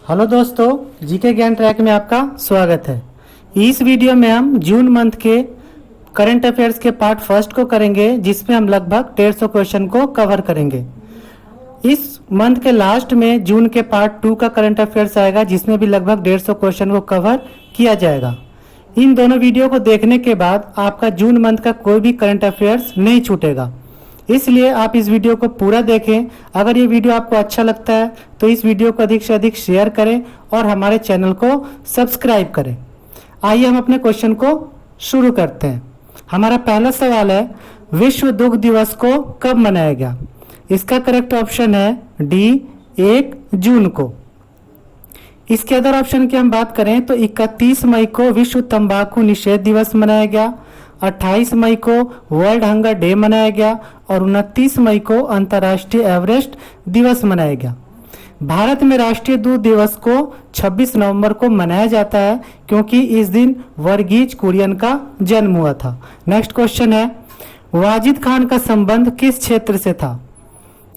Hello दोस्तों, GK ज्ञान track में आपका स्वागत है। इस वीडियो में हम जून मंथ के करंट अफेयर्स के पार्ट फर्स्ट को करेंगे, जिसमें हम लगभग 150 क्वेश्चन को कवर करेंगे। इस मंथ के लास्ट में जून के पार्ट 2 का करंट अफेयर्स आएगा, जिसमें भी लगभग 150 क्वेश्चन को कवर किया जाएगा। इन दोनों वीडियो को देखने के बाद आपका जून मंथ का कोई भी करंट अफेयर्स नहीं छूटेगा, इसलिए आप इस वीडियो को पूरा देखें। अगर ये वीडियो आपको अच्छा लगता है तो इस वीडियो को अधिक से अधिक शेयर करें और हमारे चैनल को सब्सक्राइब करें। आइए हम अपने क्वेश्चन को शुरू करते हैं। हमारा पहला सवाल है, विश्व दुग्ध दिवस को कब मनाया गया? इसका करेक्ट ऑप्शन है डी, 1 जून को। इसके अदर ऑप्शन की हम बात करें तो 31 मई को विश्व तंबाकू निषेध दिवस मनाया गया, 28 मई को वर्ल्ड हंगर डे मनाया गया और 29 मई को अंतर्राष्ट्रीय एवरेस्ट दिवस मनाया गया। भारत में राष्ट्रीय दूध दिवस को 26 नवंबर को मनाया जाता है, क्योंकि इस दिन वर्गीज कुरियन का जन्म हुआ था। नेक्स्ट क्वेश्चन है, वाजिद खान का संबंध किस क्षेत्र से था?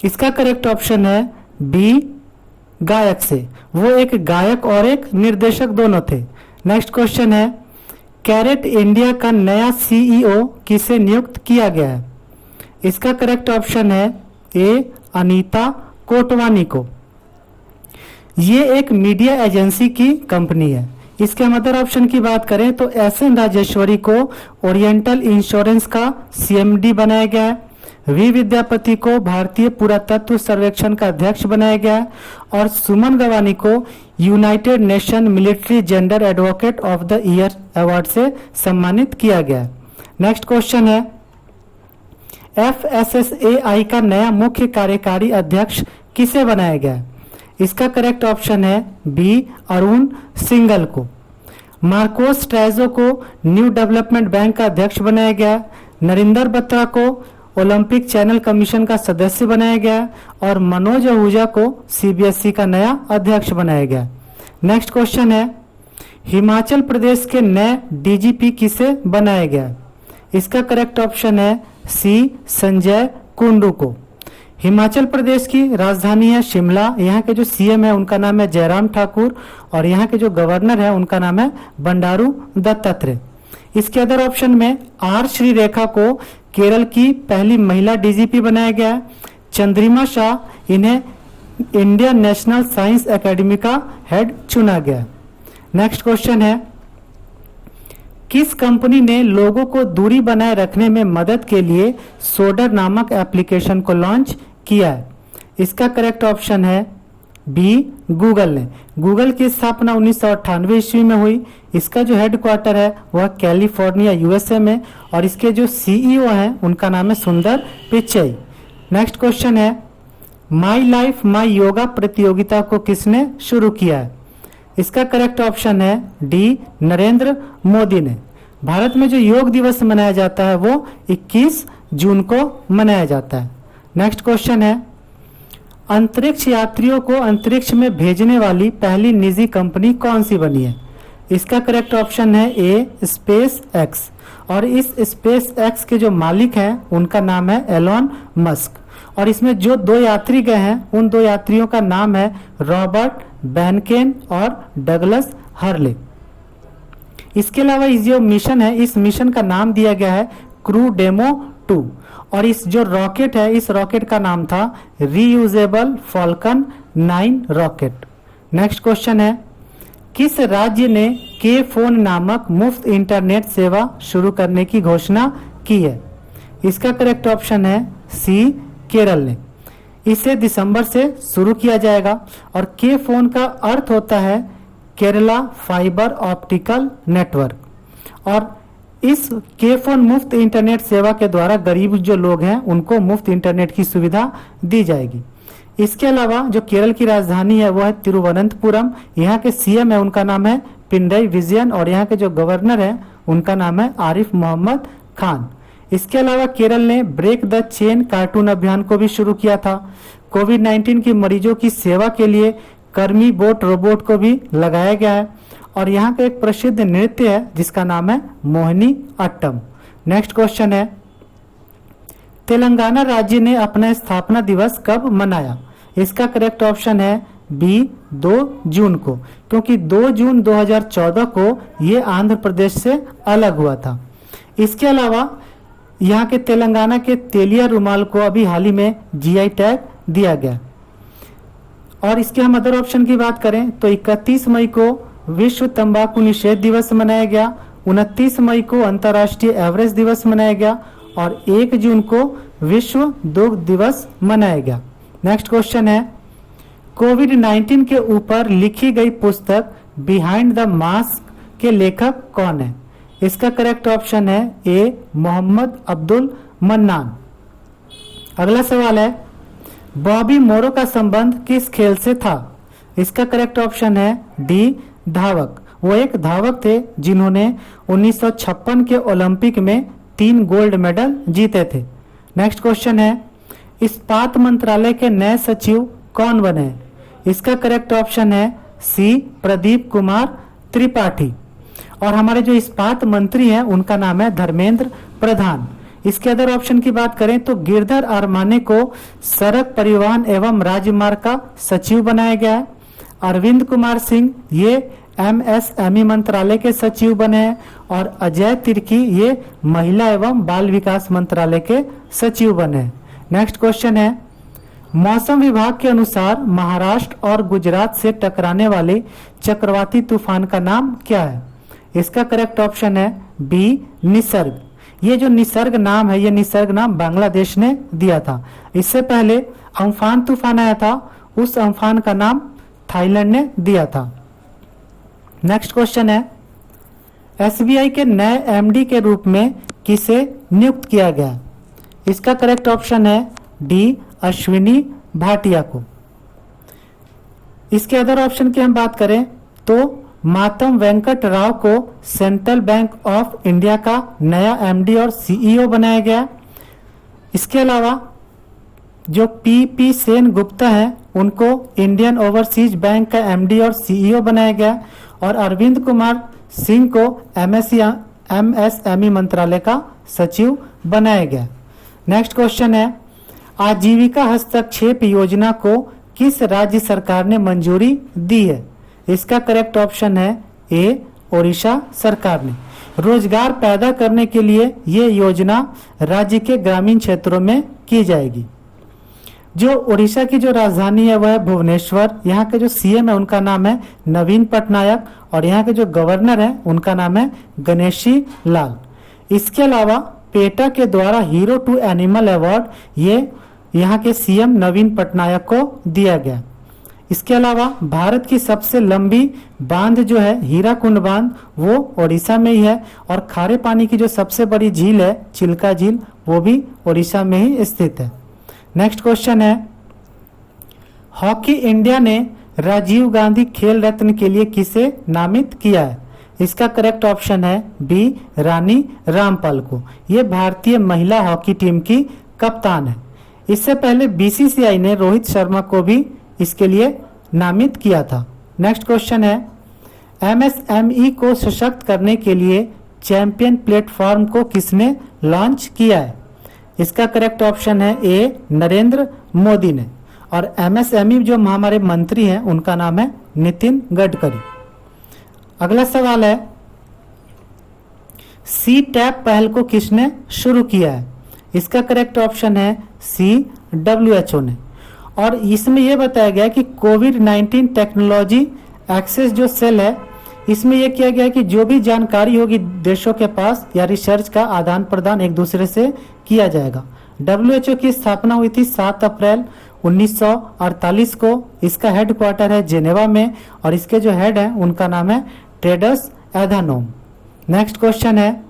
इसका करेक्ट ऑप्शन है बी, गायक से। वो एक गायक और एक निर्देशक दोनों थे। नेक्स्ट क्वेश्चन है, कैरेट इंडिया का नया सीईओ किसे नियुक्त किया गया है? इसका करेक्ट ऑप्शन है ए, अनीता कोटवानी को। ये एक मीडिया एजेंसी की कंपनी है। इसके अदर ऑप्शन की बात करें तो एसएन राजेश्वरी को ओरिएंटल इंश्योरेंस का सीएमडी बनाया गया है, वी विद्यापति को भारतीय पुरातत्व सर्वेक्षण का अध्यक्ष बनाया गया है और सुमन गवानी को United nation military gender advocate of the year award से सम्मानित किया गया है। नेक्स्ट क्वेश्चन है, एफएसएसएआई का नया मुख्य कार्यकारी अध्यक्ष किसे बनाया गया है? इसका करेक्ट ऑप्शन है बी, अरुण सिंघल को। मार्कोस ट्रेजो को न्यू डेवलपमेंट बैंक का अध्यक्ष बनाया गया, नरिंदर बत्रा को ओलंपिक चैनल कमीशन का सदस्य बनाया गया और मनोज आहूजा को सीबीएसई का नया अध्यक्ष बनाया गया। नेक्स्ट क्वेश्चन है, हिमाचल प्रदेश के नए डीजीपी किसे बनाया गया? इसका करेक्ट ऑप्शन है सी, संजय कुंडू को। हिमाचल प्रदेश की राजधानी है शिमला। यहाँ के जो सीएम है उनका नाम है जयराम ठाकुर और यहाँ के जो गवर्नर है उनका नाम है बंडारू दत्तात्रेय। इसके अदर ऑप्शन में आर श्रीरेखा को केरल की पहली महिला डीजीपी बनाया गया है। चंद्रिमा शाह, इन्हें इंडियन नेशनल साइंस एकेडमी का हेड चुना गया। नेक्स्ट क्वेश्चन है, किस कंपनी ने लोगों को दूरी बनाए रखने में मदद के लिए सोडर नामक एप्लीकेशन को लॉन्च किया है? इसका करेक्ट ऑप्शन है बी, गूगल ने। गूगल की स्थापना 1998 ईस्वी में हुई। इसका जो हेडक्वार्टर है वह कैलिफोर्निया यूएसए में और इसके जो सीईओ हैं उनका नाम है सुंदर पिचई। नेक्स्ट क्वेश्चन है, माई लाइफ माई योगा प्रतियोगिता को किसने शुरू किया है? इसका करेक्ट ऑप्शन है डी, नरेंद्र मोदी ने। भारत में जो योग दिवस मनाया जाता है वो 21 जून को मनाया जाता है। नेक्स्ट क्वेश्चन है, अंतरिक्ष यात्रियों को अंतरिक्ष में भेजने वाली पहली निजी कंपनी कौन सी बनी है? इसका करेक्ट ऑप्शन है ए, स्पेस एक्स और इस स्पेस एक्स के जो मालिक हैं उनका नाम है एलॉन मस्क और इसमें जो 2 यात्री गए हैं उन 2 यात्रियों का नाम है रॉबर्ट बैनकेन और डगलस हर्ले। इसके अलावा इस जो मिशन है इस मिशन का नाम दिया गया है क्रू डेमो 2 और इस जो रॉकेट है इस रॉकेट का नाम था reusable Falcon 9 rocket. Next question है, किस राज्य ने के फोन नामक मुफ्त इंटरनेट सेवा शुरू करने की घोषणा की है? इसका करेक्ट ऑप्शन है सी, केरल ने। इसे दिसंबर से शुरू किया जाएगा और के फोन का अर्थ होता है केरला फाइबर ऑप्टिकल नेटवर्क और इस के फोन मुफ्त इंटरनेट सेवा के द्वारा गरीब जो लोग हैं उनको मुफ्त इंटरनेट की सुविधा दी जाएगी। इसके अलावा जो केरल की राजधानी है वो है तिरुवनंतपुरम। यहाँ के सीएम है उनका नाम है पिनरई विजयन और यहाँ के जो गवर्नर है उनका नाम है आरिफ मोहम्मद खान। इसके अलावा केरल ने ब्रेक द चेन कार्टून अभियान को भी शुरू किया था। कोविड-19 की मरीजों की सेवा के लिए कर्मी बोट रोबोट को भी लगाया गया है और यहाँ का एक प्रसिद्ध नृत्य है जिसका नाम है मोहिनी अट्टम। नेक्स्ट क्वेश्चन है, तेलंगाना राज्य ने अपना स्थापना दिवस कब मनाया? इसका करेक्ट ऑप्शन है बी 2 जून को, क्योंकि 2 जून 2014 को ये आंध्र प्रदेश से अलग हुआ था। इसके अलावा यहाँ के तेलंगाना के तेलिया रुमाल को अभी हाल ही में जीआई टैग दिया गया। और इसके हम अदर ऑप्शन की बात करें तो 31 मई को विश्व तंबाकू निषेध दिवस मनाया गया, 29 मई को अंतर्राष्ट्रीय एवरेज दिवस मनाया गया और 1 जून को विश्व दुग्ध दिवस मनाया गया। नेक्स्ट क्वेश्चन है, कोविड-19 के ऊपर लिखी गई पुस्तक बिहाइंड द मास्क के लेखक कौन है? इसका करेक्ट ऑप्शन है ए मोहम्मद अब्दुल मन्नान। अगला सवाल है, बॉबी मोरो का संबंध किस खेल से था? इसका करेक्ट ऑप्शन है डी धावक। वो एक धावक थे जिन्होंने 1956 के ओलंपिक में 3 गोल्ड मेडल जीते थे। नेक्स्ट क्वेश्चन है, इस्पात मंत्रालय के नए सचिव कौन बने? इसका करेक्ट ऑप्शन है सी प्रदीप कुमार त्रिपाठी। और हमारे जो इस्पात मंत्री हैं उनका नाम है धर्मेंद्र प्रधान। इसके अदर ऑप्शन की बात करें तो गिरधर अरमाने को सड़क परिवहन एवं राजमार्ग का सचिव बनाया गया है। अरविंद कुमार सिंह ये एमएसएमई मंत्रालय के सचिव बने हैं और अजय तिर्की ये महिला एवं बाल विकास मंत्रालय के सचिव बने हैं। नेक्स्ट क्वेश्चन है, मौसम विभाग के अनुसार महाराष्ट्र और गुजरात से टकराने वाले चक्रवाती तूफान का नाम क्या है? इसका करेक्ट ऑप्शन है बी निसर्ग। ये जो निसर्ग नाम है, ये निसर्ग नाम बांग्लादेश ने दिया था। इससे पहले अम्फान तूफान आया था, उस अम्फान का नाम थाईलैंड ने दिया था। नेक्स्ट क्वेश्चन है, एसबीआई के नए एमडी के रूप में किसे नियुक्त किया गया? इसका करेक्ट ऑप्शन है डी अश्विनी भाटिया को। इसके अदर ऑप्शन की हम बात करें तो मातम वेंकट राव को सेंट्रल बैंक ऑफ इंडिया का नया एमडी और सीईओ बनाया गया। इसके अलावा जो पी सेन गुप्ता है उनको इंडियन ओवरसीज बैंक का एमडी और सीईओ बनाया गया और अरविंद कुमार सिंह को एमएसएमई मंत्रालय का सचिव बनाया गया। नेक्स्ट क्वेश्चन है, आजीविका हस्तक्षेप योजना को किस राज्य सरकार ने मंजूरी दी है? इसका करेक्ट ऑप्शन है ए ओडिशा सरकार ने। रोजगार पैदा करने के लिए ये योजना राज्य के ग्रामीण क्षेत्रों में की जाएगी। जो ओडिशा की जो राजधानी है वह है भुवनेश्वर। यहाँ के जो सीएम है उनका नाम है नवीन पटनायक और यहाँ के जो गवर्नर है उनका नाम है गणेशी लाल। इसके अलावा पेटा के द्वारा हीरो टू एनिमल अवार्ड ये यहाँ के सीएम नवीन पटनायक को दिया गया। इसके अलावा भारत की सबसे लंबी बांध जो है हीराकुंड बांध वो ओडिशा में ही है और खारे पानी की जो सबसे बड़ी झील है चिल्का झील वो भी ओडिशा में ही स्थित है। नेक्स्ट क्वेश्चन है, हॉकी इंडिया ने राजीव गांधी खेल रत्न के लिए किसे नामित किया है? इसका करेक्ट ऑप्शन है बी रानी रामपाल को। ये भारतीय महिला हॉकी टीम की कप्तान है। इससे पहले बीसीसीआई ने रोहित शर्मा को भी इसके लिए नामित किया था। नेक्स्ट क्वेश्चन है, एमएसएमई को सशक्त करने के लिए चैंपियन प्लेटफॉर्म को किसने लॉन्च किया है? इसका करेक्ट ऑप्शन है ए नरेंद्र मोदी ने और एमएसएमई जो हमारे मंत्री हैं उनका नाम है नितिन गडकरी। अगला सवाल है, सी टैप पहल को किसने शुरू किया है? इसका करेक्ट ऑप्शन है सी WHO ने और इसमें यह बताया गया कि कोविड-19 टेक्नोलॉजी एक्सेस जो सेल है इसमें यह किया गया कि जो भी जानकारी होगी देशों के पास या रिसर्च का आदान प्रदान एक दूसरे से किया जाएगा। WHO की स्थापना हुई थी 7 अप्रैल 1948 को। इसका हेडक्वार्टर है जेनेवा में और इसके जो हेड हैं उनका नाम है टेड्रस एधानोम। नेक्स्ट क्वेश्चन है,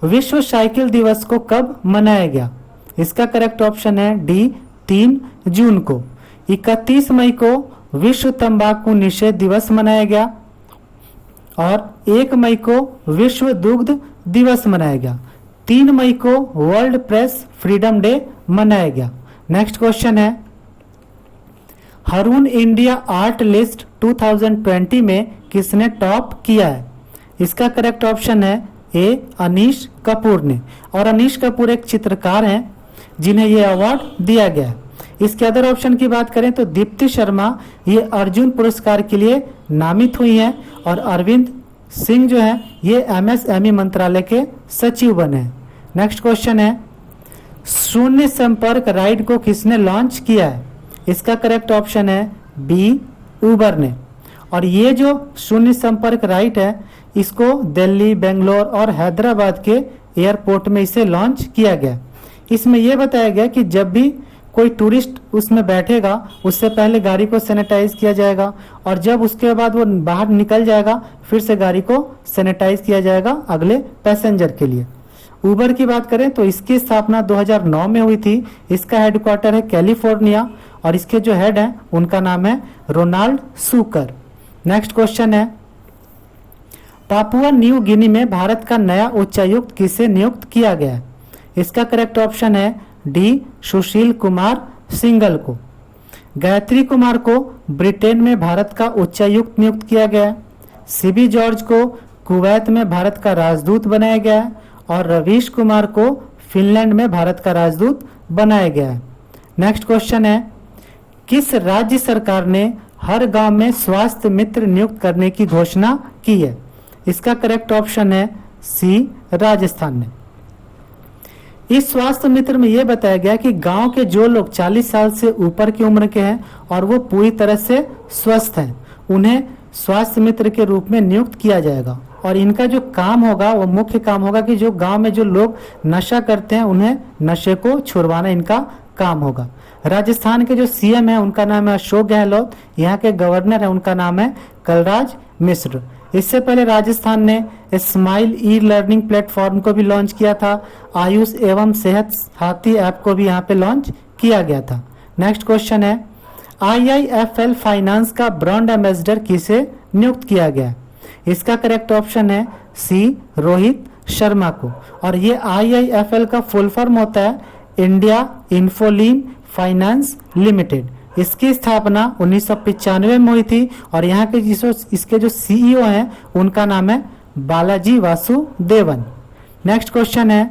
विश्व साइकिल दिवस को कब मनाया गया? इसका करेक्ट ऑप्शन है डी 3 जून को। 31 मई को विश्व तंबाकू निषेध दिवस मनाया गया और 1 मई को विश्व दुग्ध दिवस मनाया गया। 3 मई को वर्ल्ड प्रेस फ्रीडम डे मनाया गया। नेक्स्ट क्वेश्चन है, हरून इंडिया आर्ट लिस्ट 2020 में किसने टॉप किया है? इसका करेक्ट ऑप्शन है ए अनीश कपूर ने और अनीश कपूर एक चित्रकार हैं जिन्हें यह अवार्ड दिया गया है। इसके अदर ऑप्शन की बात करें तो दीप्ति शर्मा ये अर्जुन पुरस्कार के लिए नामित हुई हैं और अरविंद सिंह जो है ये एमएसएमई मंत्रालय के सचिव बने। नेक्स्ट क्वेश्चन है शून्य संपर्क राइड को किसने लॉन्च किया है? इसका करेक्ट ऑप्शन है बी उबर ने। और ये जो शून्य संपर्क राइड है इसको दिल्ली, बेंगलोर और हैदराबाद के एयरपोर्ट में इसे लॉन्च किया गया। इसमें यह बताया गया कि जब भी कोई टूरिस्ट उसमें बैठेगा उससे पहले गाड़ी को सैनिटाइज किया जाएगा और जब उसके बाद वो बाहर निकल जाएगा फिर से गाड़ी को सैनिटाइज किया जाएगा अगले पैसेंजर के लिए। उबर की बात करें तो इसकी स्थापना 2009 में हुई थी। इसका हेडक्वार्टर है कैलिफोर्निया और इसके जो हेड हैं उनका नाम है रोनाल्ड सूकर। नेक्स्ट क्वेश्चन है पापुआ न्यू गिनी में भारत का नया उच्चायुक्त किसे नियुक्त किया गया है? इसका करेक्ट ऑप्शन है डी सुशील कुमार सिंघल को। गायत्री कुमार को ब्रिटेन में भारत का उच्चायुक्त नियुक्त किया गया है। सीबी जॉर्ज को कुवैत में भारत का राजदूत बनाया गया है और रवीश कुमार को फिनलैंड में भारत का राजदूत बनाया गया है। नेक्स्ट क्वेश्चन है किस राज्य सरकार ने हर गांव में स्वास्थ्य मित्र नियुक्त करने की घोषणा की है? इसका करेक्ट ऑप्शन है सी राजस्थान ने। इस स्वास्थ्य मित्र में यह बताया गया कि गांव के जो लोग 40 साल से ऊपर की उम्र के हैं और वो पूरी तरह से स्वस्थ हैं उन्हें स्वास्थ्य मित्र के रूप में नियुक्त किया जाएगा और इनका जो काम होगा वो मुख्य काम होगा कि जो गांव में जो लोग नशा करते हैं उन्हें नशे को छुड़वाना इनका काम होगा। राजस्थान के जो सीएम है उनका नाम है अशोक गहलोत। यहाँ के गवर्नर है उनका नाम है कलराज मिश्र। इससे पहले राजस्थान ने स्माइल ई लर्निंग प्लेटफॉर्म को भी लॉन्च किया था। आयुष एवं सेहत साथी ऐप को भी यहाँ पे लॉन्च किया गया था। नेक्स्ट क्वेश्चन है IIFL फाइनेंस का ब्रांड एम्बेसडर किसे नियुक्त किया गया? इसका करेक्ट ऑप्शन है सी रोहित शर्मा को। और ये IIFL का फुल फॉर्म होता है इंडिया इन्फोलीन फाइनेंस लिमिटेड। इसकी स्थापना 1995 में हुई थी और यहाँ के इसके जो CEO हैं उनका नाम है बालाजी वासुदेवन। नेक्स्ट क्वेश्चन है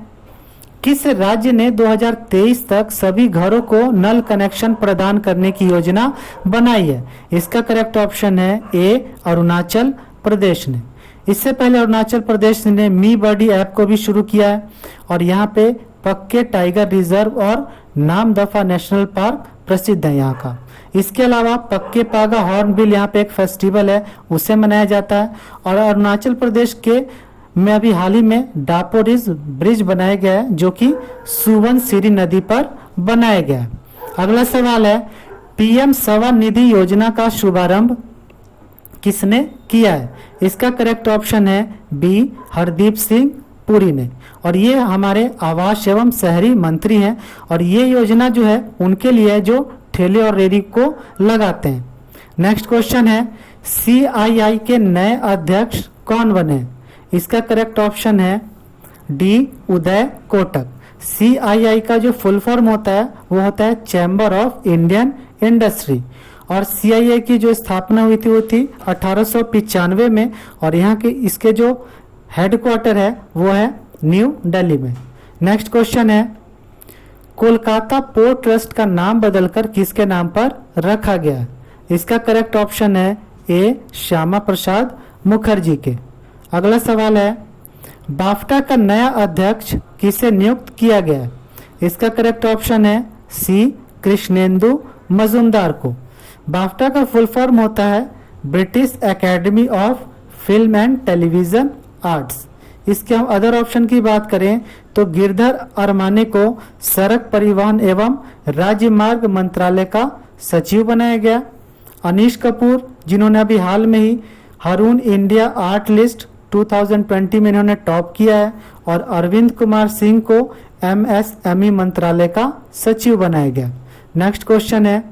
किस राज्य ने 2023 तक सभी घरों को नल कनेक्शन प्रदान करने की योजना बनाई है? इसका करेक्ट ऑप्शन है ए अरुणाचल प्रदेश ने। इससे पहले अरुणाचल प्रदेश ने मी बर्डी ऐप को भी शुरू किया है और यहाँ पे पक्के टाइगर रिजर्व और नामदफा नेशनल पार्क प्रसिद्ध है यहाँ का। इसके अलावा पक्के पागा हॉर्नबिल यहाँ पे एक फेस्टिवल है उसे मनाया जाता है। और अरुणाचल प्रदेश के में अभी हाल ही में डापोरिज ब्रिज बनाया गया है जो कि सुवनसिरी नदी पर बनाया गया है। अगला सवाल है PM स्वनिधि योजना का शुभारंभ किसने किया है? इसका करेक्ट ऑप्शन है बी हरदीप सिंह पुरी ने। और ये हमारे आवास एवं शहरी मंत्री हैं और ये योजना जो है उनके लिए है जो ठेले और रेहड़ी को लगाते हैं। नेक्स्ट क्वेश्चन है CII के नए अध्यक्ष कौन बने? इसका करेक्ट ऑप्शन है डी उदय कोटक। CII का जो फुल फॉर्म होता है वो होता है चैम्बर ऑफ इंडियन इंडस्ट्री और CII की जो स्थापना हुई थी वो थी 1895 में और यहाँ के इसके जो हेडक्वार्टर है वो है न्यू दिल्ली में। नेक्स्ट क्वेश्चन है कोलकाता पोर्ट ट्रस्ट का नाम बदलकर किसके नाम पर रखा गया है? इसका करेक्ट ऑप्शन है ए श्यामा प्रसाद मुखर्जी के। अगला सवाल है बाफ्टा का नया अध्यक्ष किसे नियुक्त किया गया है? इसका करेक्ट ऑप्शन है सी कृष्णेंदु मजुमदार को। बाफ्टा का फुल फॉर्म होता है British academy of film and television arts. इसके हम अदर ऑप्शन की बात करें तो गिरधर अरमाने को सड़क परिवहन एवं राज्य मार्ग मंत्रालय का सचिव बनाया गया। अनीश कपूर जिन्होंने अभी हाल में ही हारून इंडिया आर्ट लिस्ट 2020 में इन्होंने टॉप किया है और अरविंद कुमार सिंह को MSME मंत्रालय का सचिव बनाया गया। नेक्स्ट क्वेश्चन है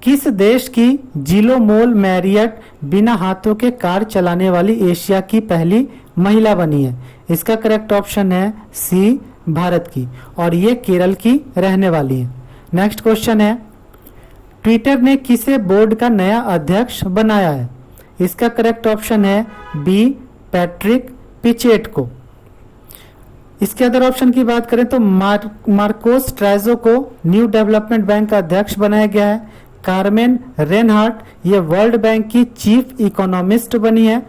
किस देश की जिलोमोल मैरियट बिना हाथों के कार चलाने वाली एशिया की पहली महिला बनी है? इसका करेक्ट ऑप्शन है सी भारत की और ये केरल की रहने वाली है। नेक्स्ट क्वेश्चन है ट्विटर ने किसे बोर्ड का नया अध्यक्ष बनाया है? इसका करेक्ट ऑप्शन है बी पैट्रिक पिचेट को। इसके अदर ऑप्शन की बात करें तो मार्कोस ट्राइजो को न्यू डेवलपमेंट बैंक का अध्यक्ष बनाया गया है। कार्मेन रेनहार्ट ये वर्ल्ड बैंक की चीफ इकोनॉमिस्ट बनी है।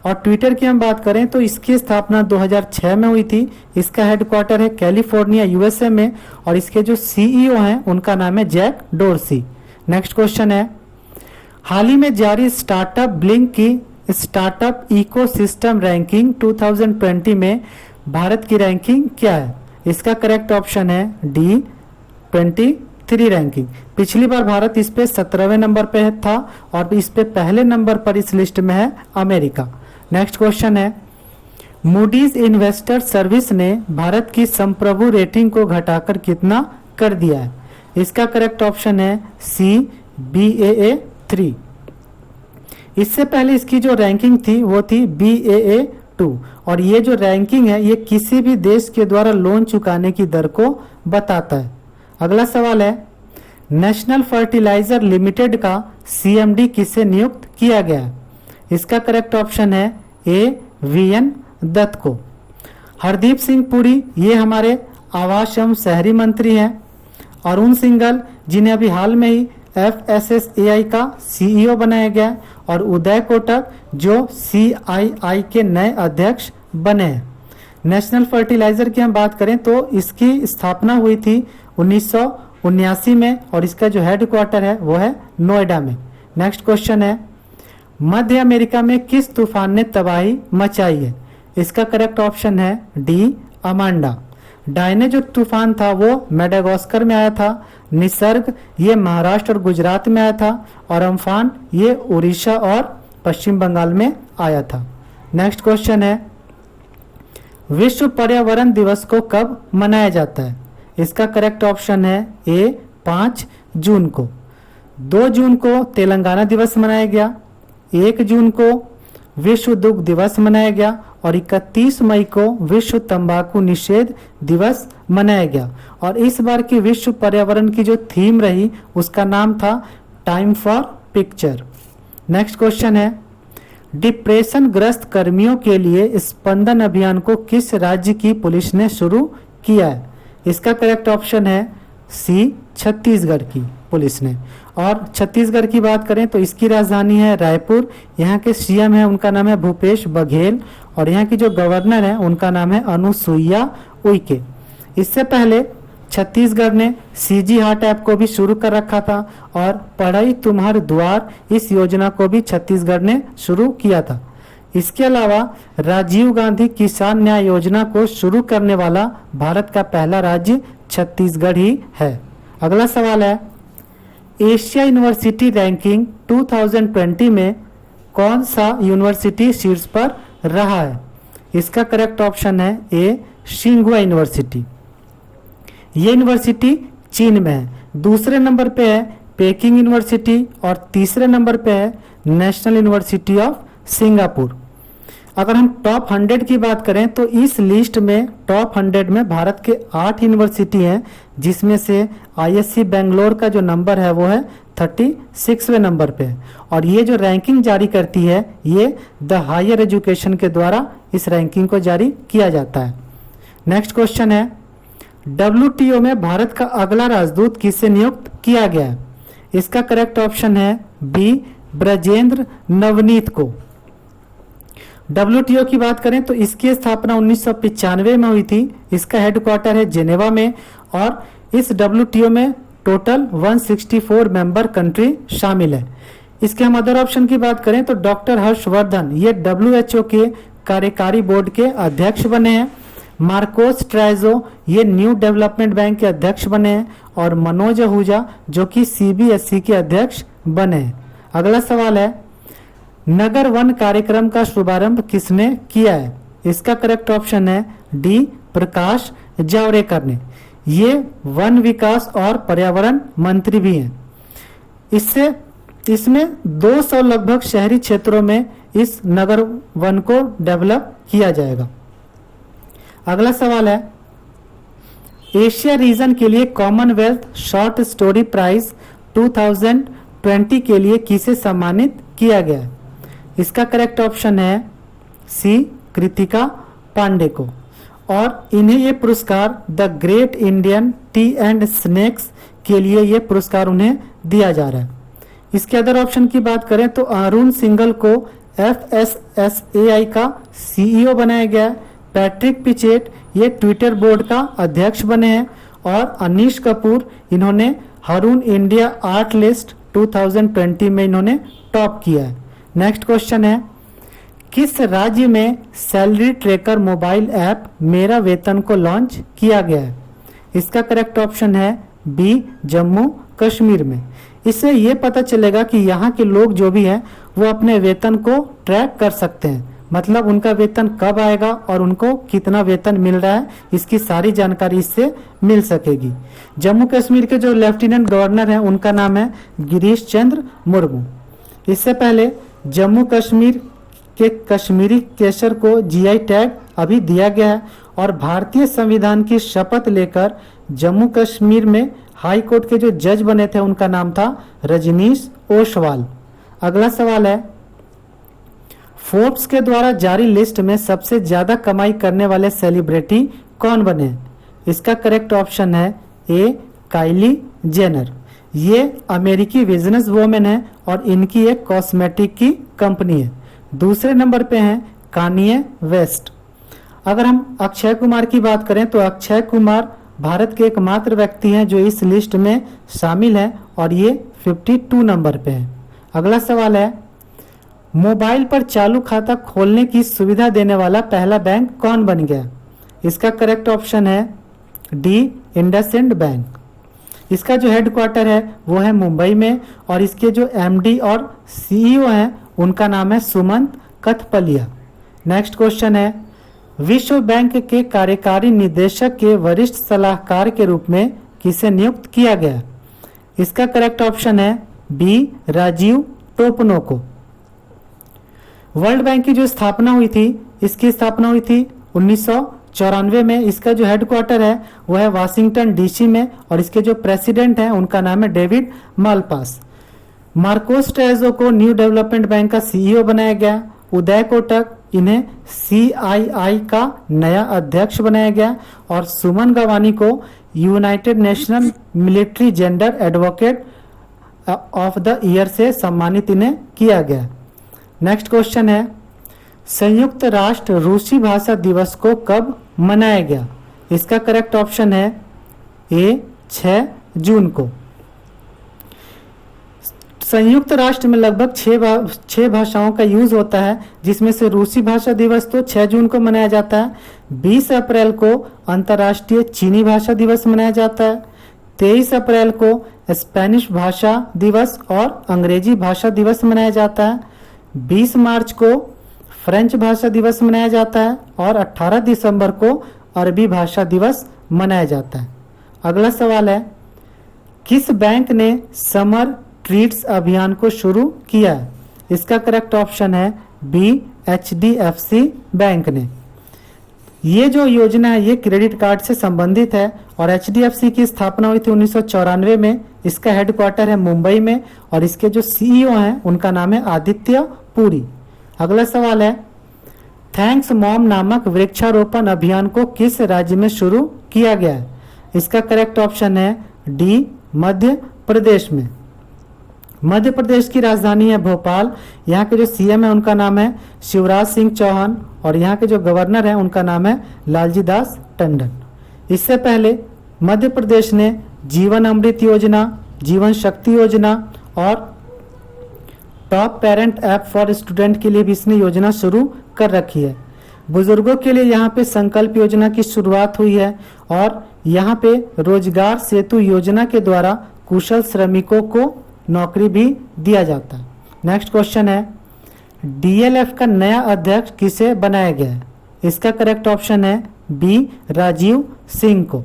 और ट्विटर की हम बात करें तो इसकी स्थापना 2006 में हुई थी। इसका हेडक्वार्टर है कैलिफोर्निया यूएसए में और इसके जो सीईओ हैं उनका नाम है जैक डोर्सी। नेक्स्ट क्वेश्चन है, हाल ही में जारी स्टार्टअप ब्लिंक की स्टार्टअप इकोसिस्टम रैंकिंग 2020 में भारत की रैंकिंग क्या है? इसका करेक्ट ऑप्शन है डी 23 रैंकिंग। पिछली बार भारत इस पे 17वें नंबर पे था और इस पे पहले नंबर पर इस लिस्ट में है अमेरिका। नेक्स्ट क्वेश्चन है, मूडीज इन्वेस्टर सर्विस ने भारत की संप्रभु रेटिंग को घटाकर कितना कर दिया है? इसका करेक्ट ऑप्शन है सी BAA 3। इससे पहले इसकी जो रैंकिंग थी वो थी BAA 2 और ये जो रैंकिंग है ये किसी भी देश के द्वारा लोन चुकाने की दर को बताता है। अगला सवाल है, नेशनल फर्टिलाइजर लिमिटेड का CMD किसे नियुक्त किया गया है? इसका करेक्ट ऑप्शन है A VN दत्त को। हरदीप सिंह पुरी ये हमारे आवास एवं शहरी मंत्री हैं। अरुण सिंघल जिन्हें अभी हाल में ही FSSAI का CEO बनाया गया और उदय कोटक जो CII के नए अध्यक्ष बने हैं। नेशनल फर्टिलाइजर की हम बात करें तो इसकी स्थापना हुई थी 1979 में और इसका जो हेडक्वार्टर है वो है नोएडा में। नेक्स्ट क्वेश्चन है, मध्य अमेरिका में किस तूफान ने तबाही मचाई है? इसका करेक्ट ऑप्शन है डी अमांडा। डायने जो तूफान था वो मेडागास्कर में आया था। निसर्ग ये महाराष्ट्र और गुजरात में आया था और अम्फान ये उड़ीसा और पश्चिम बंगाल में आया था। नेक्स्ट क्वेश्चन है, विश्व पर्यावरण दिवस को कब मनाया जाता है? इसका करेक्ट ऑप्शन है ए 5 जून को। 2 जून को तेलंगाना दिवस मनाया गया, 1 जून को विश्व दुग्ध दिवस मनाया गया और 31 मई को विश्व तंबाकू निषेध दिवस मनाया गया। और इस बार की विश्व पर्यावरण की जो थीम रही उसका नाम था time for picture. Next question है, डिप्रेशन ग्रस्त कर्मियों के लिए स्पंदन अभियान को किस राज्य की पुलिस ने शुरू किया है? इसका करेक्ट ऑप्शन है सी छत्तीसगढ़ की पुलिस ने। और छत्तीसगढ़ की बात करें तो इसकी राजधानी है रायपुर। यहाँ के CM है उनका नाम है भूपेश बघेल और यहाँ की जो गवर्नर है उनका नाम है अनुसुईया उइके। इससे पहले छत्तीसगढ़ ने CG हार्ट ऐप को भी शुरू कर रखा था और पढ़ाई तुम्हारे द्वार इस योजना को भी छत्तीसगढ़ ने शुरू किया था। इसके अलावा राजीव गांधी किसान न्याय योजना को शुरू करने वाला भारत का पहला राज्य छत्तीसगढ़ ही है। अगला सवाल है, एशिया यूनिवर्सिटी रैंकिंग 2020 में कौन सा यूनिवर्सिटी शीर्ष पर रहा है? इसका करेक्ट ऑप्शन है ए शिंगुआ यूनिवर्सिटी। ये यूनिवर्सिटी चीन में है। दूसरे नंबर पे है पेकिंग यूनिवर्सिटी और तीसरे नंबर पे है नेशनल यूनिवर्सिटी ऑफ सिंगापुर। अगर हम टॉप 100 की बात करें तो इस लिस्ट में टॉप 100 में भारत के 8 यूनिवर्सिटी हैं, जिसमें से ISC बेंगलोर का जो नंबर है वो है 36वें नंबर पे है। और ये जो रैंकिंग जारी करती है ये द हायर एजुकेशन के द्वारा इस रैंकिंग को जारी किया जाता है। नेक्स्ट क्वेश्चन है, WTO में भारत का अगला राजदूत किसे नियुक्त किया गया है? इसका करेक्ट ऑप्शन है बी ब्रजेंद्र नवनीत को। WTO की बात करें तो इसकी स्थापना 1995 में हुई थी। इसका हेडक्वार्टर है जेनेवा में और इस WTO में टोटल 164 मेंबर कंट्री शामिल है। इसके हम अदर ऑप्शन की बात करें तो डॉक्टर हर्षवर्धन ये WHO के कार्यकारी बोर्ड के अध्यक्ष बने हैं। मार्कोस ट्राइजो ये न्यू डेवलपमेंट बैंक के अध्यक्ष बने हैं और मनोज आहूजा जो कि CBSE के अध्यक्ष बने हैं। अगला सवाल है, नगर वन कार्यक्रम का शुभारंभ किसने किया है? इसका करेक्ट ऑप्शन है डी प्रकाश जावड़ेकर ने। ये वन विकास और पर्यावरण मंत्री भी हैं। इसमें 200 लगभग शहरी क्षेत्रों में इस नगर वन को डेवलप किया जाएगा। अगला सवाल है, एशिया रीजन के लिए कॉमनवेल्थ शॉर्ट स्टोरी प्राइज 2020 के लिए किसे सम्मानित किया गया है? इसका करेक्ट ऑप्शन है सी कृतिका पांडे को। और इन्हें ये पुरस्कार the great Indian T and snacks के लिए ये पुरस्कार उन्हें दिया जा रहा है। इसके अदर ऑप्शन की बात करें तो अरुण सिंघल को FSSAI का CEO बनाया गया है। पैट्रिक पिचेट ये ट्विटर बोर्ड का अध्यक्ष बने हैं और अनीश कपूर इन्होंने हरून इंडिया आर्ट लिस्ट 2020 में इन्होंने टॉप किया है। नेक्स्ट क्वेश्चन है, किस राज्य में सैलरी ट्रैकर मोबाइल ऐप मेरा वेतन को लॉन्च किया गया है? इसका करेक्ट ऑप्शन है बी, जम्मू कश्मीर में। इससे ये पता चलेगा कि यहाँ के लोग जो भी हैं वो अपने वेतन को ट्रैक कर सकते हैं, मतलब उनका वेतन कब आएगा और उनको कितना वेतन मिल रहा है, इसकी सारी जानकारी इससे मिल सकेगी। जम्मू कश्मीर के जो लेफ्टिनेंट गवर्नर हैं उनका नाम है गिरीश चंद्र मुर्मू। इससे पहले जम्मू कश्मीर के कश्मीरी केसर को GI टैग अभी दिया गया है और भारतीय संविधान की शपथ लेकर जम्मू कश्मीर में हाई कोर्ट के जो जज बने थे उनका नाम था रजनीश ओसवाल। अगला सवाल है, फोर्ब्स के द्वारा जारी लिस्ट में सबसे ज्यादा कमाई करने वाले सेलिब्रिटी कौन बने? इसका करेक्ट ऑप्शन है ए, काइली जेनर। ये अमेरिकी बिजनेस वुमेन है और इनकी एक कॉस्मेटिक की कंपनी है। दूसरे नंबर पे हैं कानिये वेस्ट। अगर हम अक्षय कुमार की बात करें तो अक्षय कुमार भारत के एकमात्र व्यक्ति हैं जो इस लिस्ट में शामिल हैं और ये 52 नंबर पे हैं। अगला सवाल है, मोबाइल पर चालू खाता खोलने की सुविधा देने वाला पहला बैंक कौन बन गया? इसका करेक्ट ऑप्शन है डी, इंडसइंड बैंक। इसका जो हेडक्वार्टर है वो है मुंबई में और इसके जो MD और CEO हैं उनका नाम है सुमंत कथपलिया। नेक्स्ट क्वेश्चन है, विश्व बैंक के कार्यकारी निदेशक के वरिष्ठ सलाहकार के रूप में किसे नियुक्त किया गया? इसका करेक्ट ऑप्शन है बी, राजीव टोपनो को। वर्ल्ड बैंक की जो स्थापना हुई थी, इसकी स्थापना हुई थी 1994 में। इसका जो हेडक्वार्टर है वो है वाशिंगटन DC में और इसके जो प्रेसिडेंट हैं उनका नाम है डेविड मालपास। मार्कोस ट्रेजो को न्यू डेवलपमेंट बैंक का CEO बनाया गया। उदय कोटक इन्हें CII का नया अध्यक्ष बनाया गया और सुमन गवानी को United national military gender advocate of the year से सम्मानित इन्हें किया गया। नेक्स्ट क्वेश्चन है, संयुक्त राष्ट्र रूसी भाषा दिवस को कब मनाया गया? इसका करेक्ट ऑप्शन है ए, 6 जून को। संयुक्त राष्ट्र में लगभग 6 भाषाओं का यूज होता है, जिसमें से रूसी भाषा दिवस तो 6 जून को मनाया जाता है। 20 अप्रैल को अंतर्राष्ट्रीय चीनी भाषा दिवस मनाया जाता है। 23 अप्रैल को स्पेनिश भाषा दिवस और अंग्रेजी भाषा दिवस मनाया जाता है। 20 मार्च को फ्रेंच भाषा दिवस मनाया जाता है और 18 दिसंबर को अरबी भाषा दिवस मनाया जाता है। अगला सवाल है, किस बैंक ने समर ट्रीट्स अभियान को शुरू किया है? इसका करेक्ट ऑप्शन है बी, HDFC बैंक ने। ये जो योजना है ये क्रेडिट कार्ड से संबंधित है और HDFC की स्थापना हुई थी 1994 में। इसका हेडक्वार्टर है मुंबई में और इसके जो CEO हैं उनका नाम है आदित्य पुरी। अगला सवाल है, थैंक्स मॉम नामक वृक्षारोपण अभियान को किस राज्य में शुरू किया गया है? इसका करेक्ट ऑप्शन है डी, मध्य प्रदेश में। मध्य प्रदेश की राजधानी है भोपाल। यहाँ के जो CM है उनका नाम है शिवराज सिंह चौहान और यहाँ के जो गवर्नर हैं उनका नाम है लालजी दास टंडन। इससे पहले मध्य प्रदेश ने जीवन अमृत योजना, जीवन शक्ति योजना और top parent app for student के लिए भी इसने योजना शुरू कर रखी है। बुजुर्गों के लिए यहाँ पे संकल्प योजना की शुरुआत हुई है और यहाँ पे रोजगार सेतु योजना के द्वारा कुशल श्रमिकों को नौकरी भी दिया जाता है। नेक्स्ट क्वेश्चन है, DLF का नया अध्यक्ष किसे बनाया गया है? इसका करेक्ट ऑप्शन है बी, राजीव सिंह को।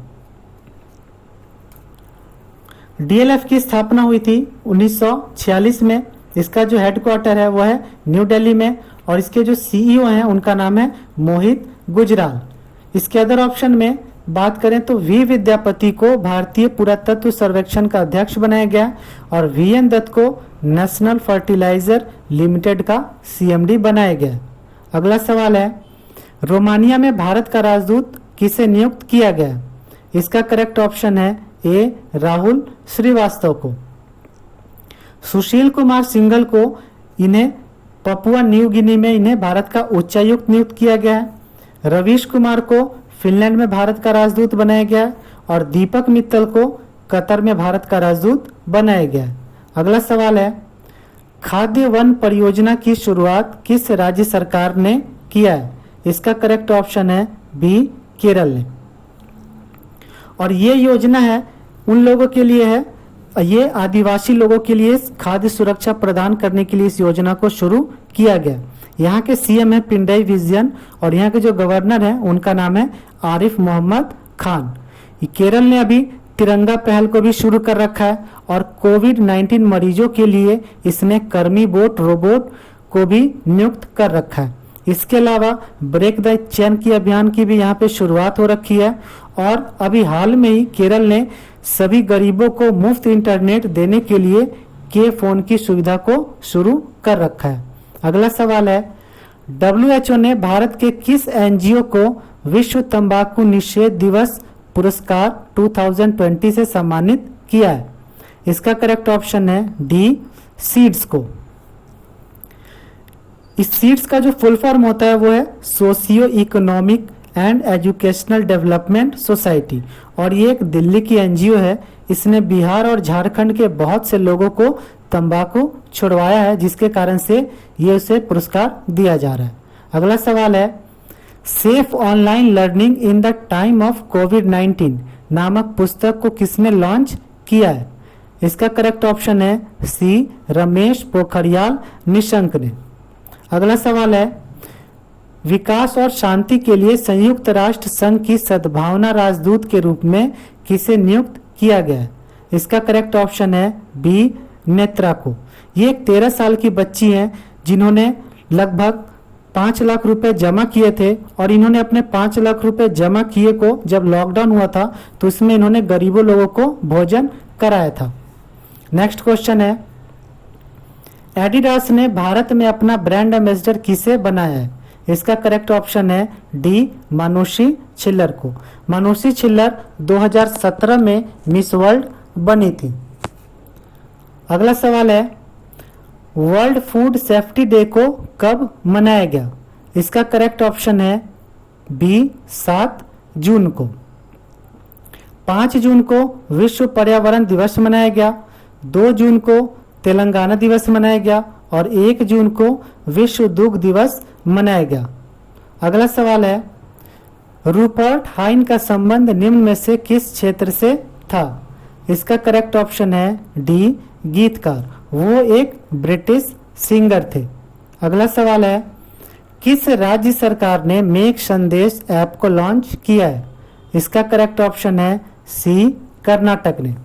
DLF की स्थापना हुई थी 1946 में। इसका जो हेडक्वार्टर है वो है न्यू दिल्ली में और इसके जो CEO हैं उनका नाम है मोहित गुजराल। इसके अदर ऑप्शन में बात करें तो V विद्यापति को भारतीय पुरातत्व सर्वेक्षण का अध्यक्ष बनाया गया और VN दत्त को नेशनल फर्टिलाइजर लिमिटेड का CMD बनाया गया। अगला सवाल है, रोमानिया में भारत का राजदूत किसे नियुक्त किया गया? इसका करेक्ट ऑप्शन है ए राहुल श्रीवास्तव को। सुशील कुमार सिंघल को इन्हें पपुआ न्यू गिनी में इन्हें भारत का उच्चायुक्त नियुक्त किया गया है। रवीश कुमार को फिनलैंड में भारत का राजदूत बनाया गया है और दीपक मित्तल को कतर में भारत का राजदूत बनाया गया है। अगला सवाल है, खाद्य वन परियोजना की शुरुआत किस राज्य सरकार ने किया है? इसका करेक्ट ऑप्शन है बी केरल ने। और ये योजना है उन लोगों के लिए है, ये आदिवासी लोगों के लिए खाद्य सुरक्षा प्रदान करने के लिए इस योजना को शुरू किया गया। यहाँ के सीएम है पिंडई विजयन और यहाँ के जो गवर्नर है उनका नाम है आरिफ मोहम्मद खान। केरल ने अभी तिरंगा पहल को भी शुरू कर रखा है और कोविड-19 मरीजों के लिए इसने कर्मी बोट रोबोट को भी नियुक्त कर रखा है। इसके अलावा ब्रेक द चेन की अभियान की भी यहाँ पे शुरुआत हो रखी है और अभी हाल में ही केरल ने सभी गरीबों को मुफ्त इंटरनेट देने के लिए के फोन की सुविधा को शुरू कर रखा है। अगला सवाल है, WHO ने भारत के किस एनजीओ को विश्व तंबाकू निषेध दिवस पुरस्कार 2020 से सम्मानित किया है? इसका करेक्ट ऑप्शन है डी सीड्स को। इस सीड्स का जो फुल फॉर्म होता है वो है socio economic and educational development society और ये एक दिल्ली की एनजीओ है। इसने बिहार और झारखंड के बहुत से लोगों को तंबाकू छुड़वाया है जिसके कारण से ये उसे पुरस्कार दिया जा रहा है। अगला सवाल है, safe online learning in the time of कोविड-19 नामक पुस्तक को किसने लॉन्च किया है? इसका करेक्ट ऑप्शन है सी रमेश पोखरियाल निशंक ने। अगला सवाल है, विकास और शांति के लिए संयुक्त राष्ट्र संघ की सद्भावना राजदूत के रूप में किसे नियुक्त किया गया है? इसका करेक्ट ऑप्शन है बी नेत्रा को। ये एक 13 साल की बच्ची है जिन्होंने लगभग 5 लाख रुपए जमा किए थे और इन्होंने अपने 5 लाख रुपए जमा किए को जब लॉकडाउन हुआ था तो इसमें इन्होंने गरीबों लोगों को भोजन कराया था। नेक्स्ट क्वेश्चन है, एडिडास ने भारत में अपना ब्रांड एम्बेसडर किसे बनाया है? इसका करेक्ट ऑप्शन है डी मानुषी छिल्लर को। मानुषी छिल्लर 2017 में मिस वर्ल्ड बनी थी। अगला सवाल है, वर्ल्ड फूड सेफ्टी डे को कब मनाया गया? इसका करेक्ट ऑप्शन है बी 7 जून को। 5 जून को विश्व पर्यावरण दिवस मनाया गया, 2 जून को तेलंगाना दिवस मनाया गया और 1 जून को विश्व दुग्ध दिवस मनाया गया। अगला सवाल है, रूपर्ट हाइन का संबंध निम्न में से किस क्षेत्र से था? इसका करेक्ट ऑप्शन है डी गीतकार। वो एक ब्रिटिश सिंगर थे। अगला सवाल है, किस राज्य सरकार ने मेक संदेश ऐप को लॉन्च किया है? इसका करेक्ट ऑप्शन है सी कर्नाटक ने।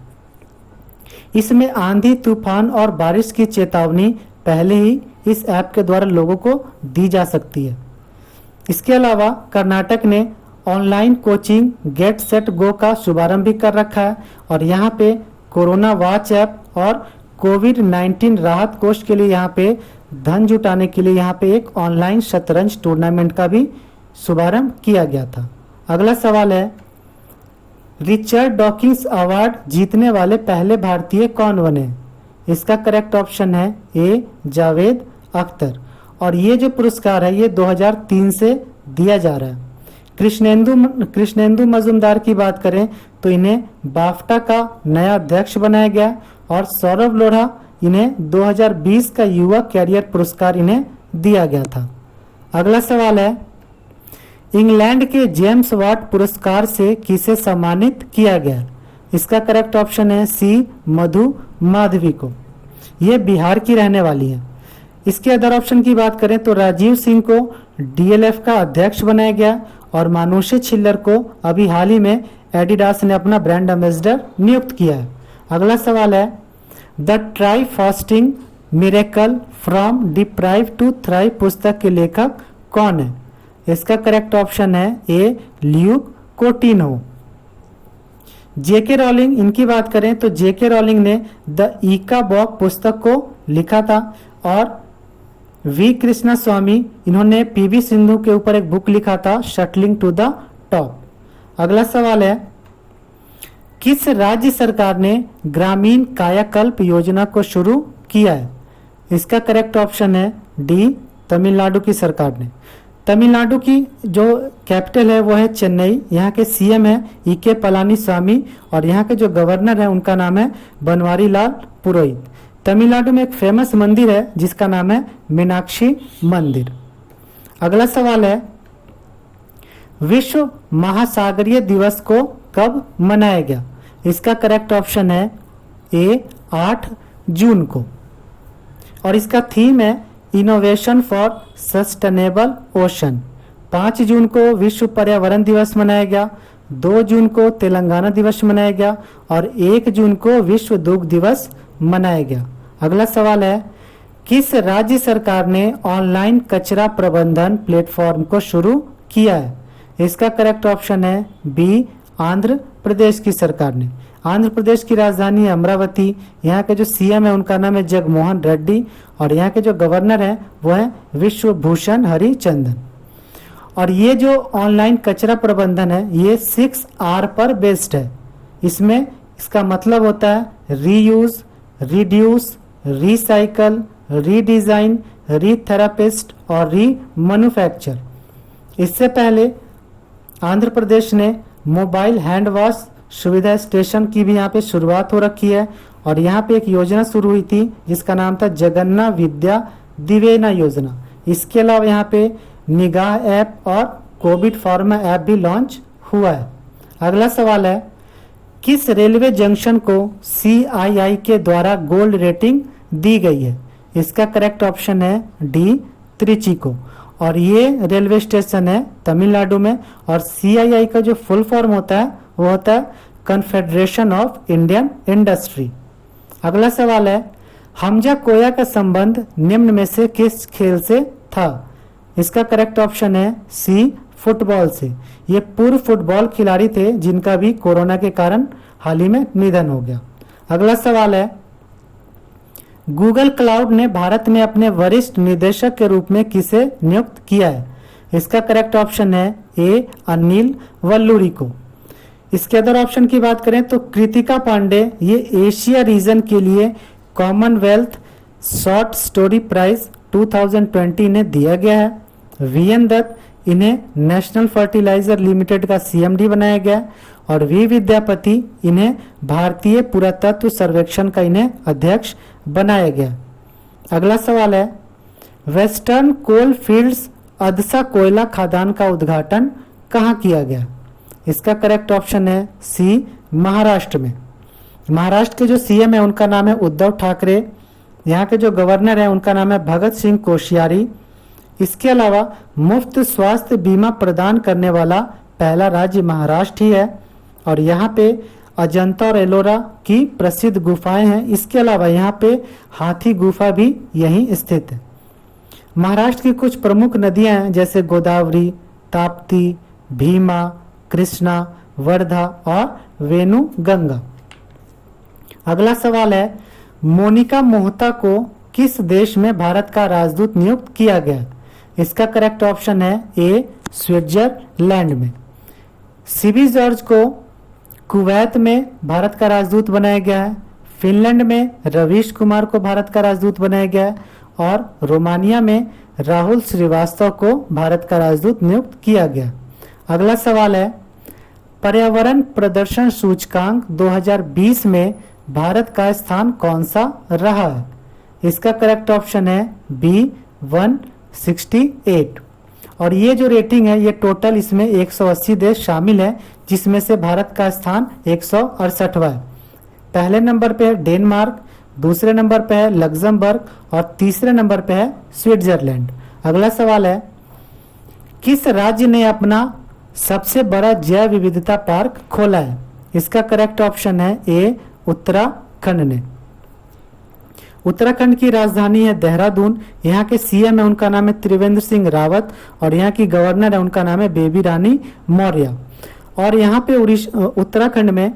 इसमें आंधी तूफान और बारिश की चेतावनी पहले ही इस ऐप के द्वारा लोगों को दी जा सकती है। इसके अलावा कर्नाटक ने online coaching get set go का शुभारंभ भी कर रखा है और यहाँ पे कोरोना वॉच ऐप और कोविड-19 राहत कोष के लिए यहाँ पे धन जुटाने के लिए यहाँ पे एक ऑनलाइन शतरंज टूर्नामेंट का भी शुभारंभ किया गया था। अगला सवाल है, रिचर्ड डॉकिंस अवार्ड जीतने वाले पहले भारतीय कौन बने? इसका करेक्ट ऑप्शन है ए जावेद अख्तर और ये जो पुरस्कार है ये 2003 से दिया जा रहा है। कृष्णेंदु मजूमदार की बात करें तो इन्हें बाफ्टा का नया अध्यक्ष बनाया गया और सौरभ लोढ़ा इन्हें 2020 का युवा कैरियर पुरस्कार इन्हें दिया गया था। अगला सवाल है, इंग्लैंड के जेम्स वाट पुरस्कार से किसे सम्मानित किया गया? इसका करेक्ट ऑप्शन है सी मधु माधवी को। ये बिहार की रहने वाली है। इसके अदर ऑप्शन की बात करें तो राजीव सिंह को डीएलएफ का अध्यक्ष बनाया गया और मानुषी छिल्लर को अभी हाल ही में एडिडास ने अपना ब्रांड एम्बेसडर नियुक्त किया है। अगला सवाल है, the tri fasting miracle from deprive to thrive पुस्तक के लेखक कौन है? इसका करेक्ट ऑप्शन है ए ल्यूक कोटिनो। जेके रॉलिंग, इनकी बात करें तो जेके रॉलिंग ने द ईका बॉक पुस्तक को लिखा था और वी कृष्णा स्वामी इन्होंने पीवी सिंधु के ऊपर एक बुक लिखा था शटलिंग टू द टॉप। अगला सवाल है, किस राज्य सरकार ने ग्रामीण कायाकल्प योजना को शुरू किया है? इसका करेक्ट ऑप्शन है डी, तमिलनाडु की सरकार ने। तमिलनाडु की जो कैपिटल है वो है चेन्नई। यहाँ के सीएम है ईके पलानीस्वामी और यहाँ के जो गवर्नर है उनका नाम है बनवारी लाल पुरोहित। तमिलनाडु में एक फेमस मंदिर है जिसका नाम है मीनाक्षी मंदिर। अगला सवाल है, विश्व महासागरीय दिवस को कब मनाया गया? इसका करेक्ट ऑप्शन है ए, 8 जून को। और इसका थीम है इनोवेशन फॉर सस्टेनेबल ओशन। 5 जून को विश्व पर्यावरण दिवस मनाया गया, 2 जून को तेलंगाना दिवस मनाया गया और 1 जून को विश्व दुग्ध दिवस मनाया गया। अगला सवाल है, किस राज्य सरकार ने ऑनलाइन कचरा प्रबंधन प्लेटफॉर्म को शुरू किया है? इसका करेक्ट ऑप्शन है बी, आंध्र प्रदेश की सरकार ने। आंध्र प्रदेश की राजधानी है अमरावती। यहाँ के जो सीएम है उनका नाम है जगमोहन रेड्डी और यहाँ के जो गवर्नर हैं वो है विश्वभूषण हरिचंदन। और ये जो ऑनलाइन कचरा प्रबंधन है ये 6R पर बेस्ड है। इसमें इसका मतलब होता है रीयूज, रिड्यूस, रिसाइकल, रीडिजाइन, रीथेरापिस्ट और रीमैन्युफैक्चर। इससे पहले आंध्र प्रदेश ने मोबाइल हैंड वॉश सुविधा स्टेशन की भी यहाँ पे शुरुआत हो रखी है और यहाँ पे एक योजना शुरू हुई थी जिसका नाम था जगन्ना विद्या दिवेना योजना। इसके अलावा यहाँ पे निगाह ऐप और कोविड फार्मा ऐप भी लॉन्च हुआ है। अगला सवाल है, किस रेलवे जंक्शन को CII के द्वारा गोल्ड रेटिंग दी गई है? इसका करेक्ट ऑप्शन है डी, त्रिची को। और ये रेलवे स्टेशन है तमिलनाडु में और CII का जो फुल फॉर्म होता है वो होता है कन्फेडरेशन ऑफ इंडियन इंडस्ट्री। अगला सवाल है, हमजा कोया का संबंध निम्न में से किस खेल से था? इसका करेक्ट ऑप्शन है सी, फुटबॉल से। ये पूर्व फुटबॉल खिलाड़ी थे जिनका भी कोरोना के कारण हाल ही में निधन हो गया। अगला सवाल है, गूगल क्लाउड ने भारत में अपने वरिष्ठ निदेशक के रूप में किसे नियुक्त किया है? इसका करेक्ट ऑप्शन है ए, अनिल वल्लूरी को। इसके अदर ऑप्शन की बात करें तो कृतिका पांडे ये एशिया रीजन के लिए कॉमनवेल्थ शॉर्ट स्टोरी प्राइज 2020 ने दिया गया है। VN दत्त इन्हें नेशनल फर्टिलाइजर लिमिटेड का CMD बनाया गया और V विद्यापति इन्हें भारतीय पुरातत्व सर्वेक्षण का इन्हें अध्यक्ष बनाया गया। अगला सवाल है, वेस्टर्न कोल फील्ड्स अदसा कोयला खदान का उद्घाटन कहाँ किया गया? इसका करेक्ट ऑप्शन है सी, महाराष्ट्र में। महाराष्ट्र के जो CM है उनका नाम है उद्धव ठाकरे। यहाँ के जो गवर्नर है उनका नाम है भगत सिंह कोश्यारी। इसके अलावा मुफ्त स्वास्थ्य बीमा प्रदान करने वाला पहला राज्य महाराष्ट्र ही है और यहाँ पे अजंता और एलोरा की प्रसिद्ध गुफाएं हैं। इसके अलावा यहाँ पे हाथी गुफा भी यहीं स्थित है। महाराष्ट्र की कुछ प्रमुख नदियां हैं जैसे गोदावरी, ताप्ती, भीमा, कृष्णा, वर्धा और वेनु गंगा। अगला सवाल है, मोनिका मोहता को किस देश में भारत का राजदूत नियुक्त किया गया? इसका करेक्ट ऑप्शन है ए, स्विट्जरलैंड में। सीबी जॉर्ज को कुवैत में भारत का राजदूत बनाया गया है। फिनलैंड में रवीश कुमार को भारत का राजदूत बनाया गया है और रोमानिया में राहुल श्रीवास्तव को भारत का राजदूत नियुक्त किया गया। अगला सवाल है, पर्यावरण प्रदर्शन सूचकांक 2020 में भारत का स्थान कौन सा रहा है? इसका करेक्ट ऑप्शन है बी, 168। और ये जो रेटिंग है ये टोटल इसमें 180 देश शामिल है जिसमें से भारत का स्थान 168वां है। पहले नंबर पे है डेनमार्क, दूसरे नंबर पे है लग्जमबर्ग और तीसरे नंबर पे है स्विट्जरलैंड। अगला सवाल है, किस राज्य ने अपना सबसे बड़ा जैव विविधता पार्क खोला है? इसका करेक्ट ऑप्शन है ए, उत्तराखंड ने। उत्तराखंड की राजधानी है देहरादून। यहाँ के CM है उनका नाम है त्रिवेंद्र सिंह रावत और यहाँ की गवर्नर है उनका नाम है बेबी रानी मौर्य। और यहाँ पे उत्तराखंड में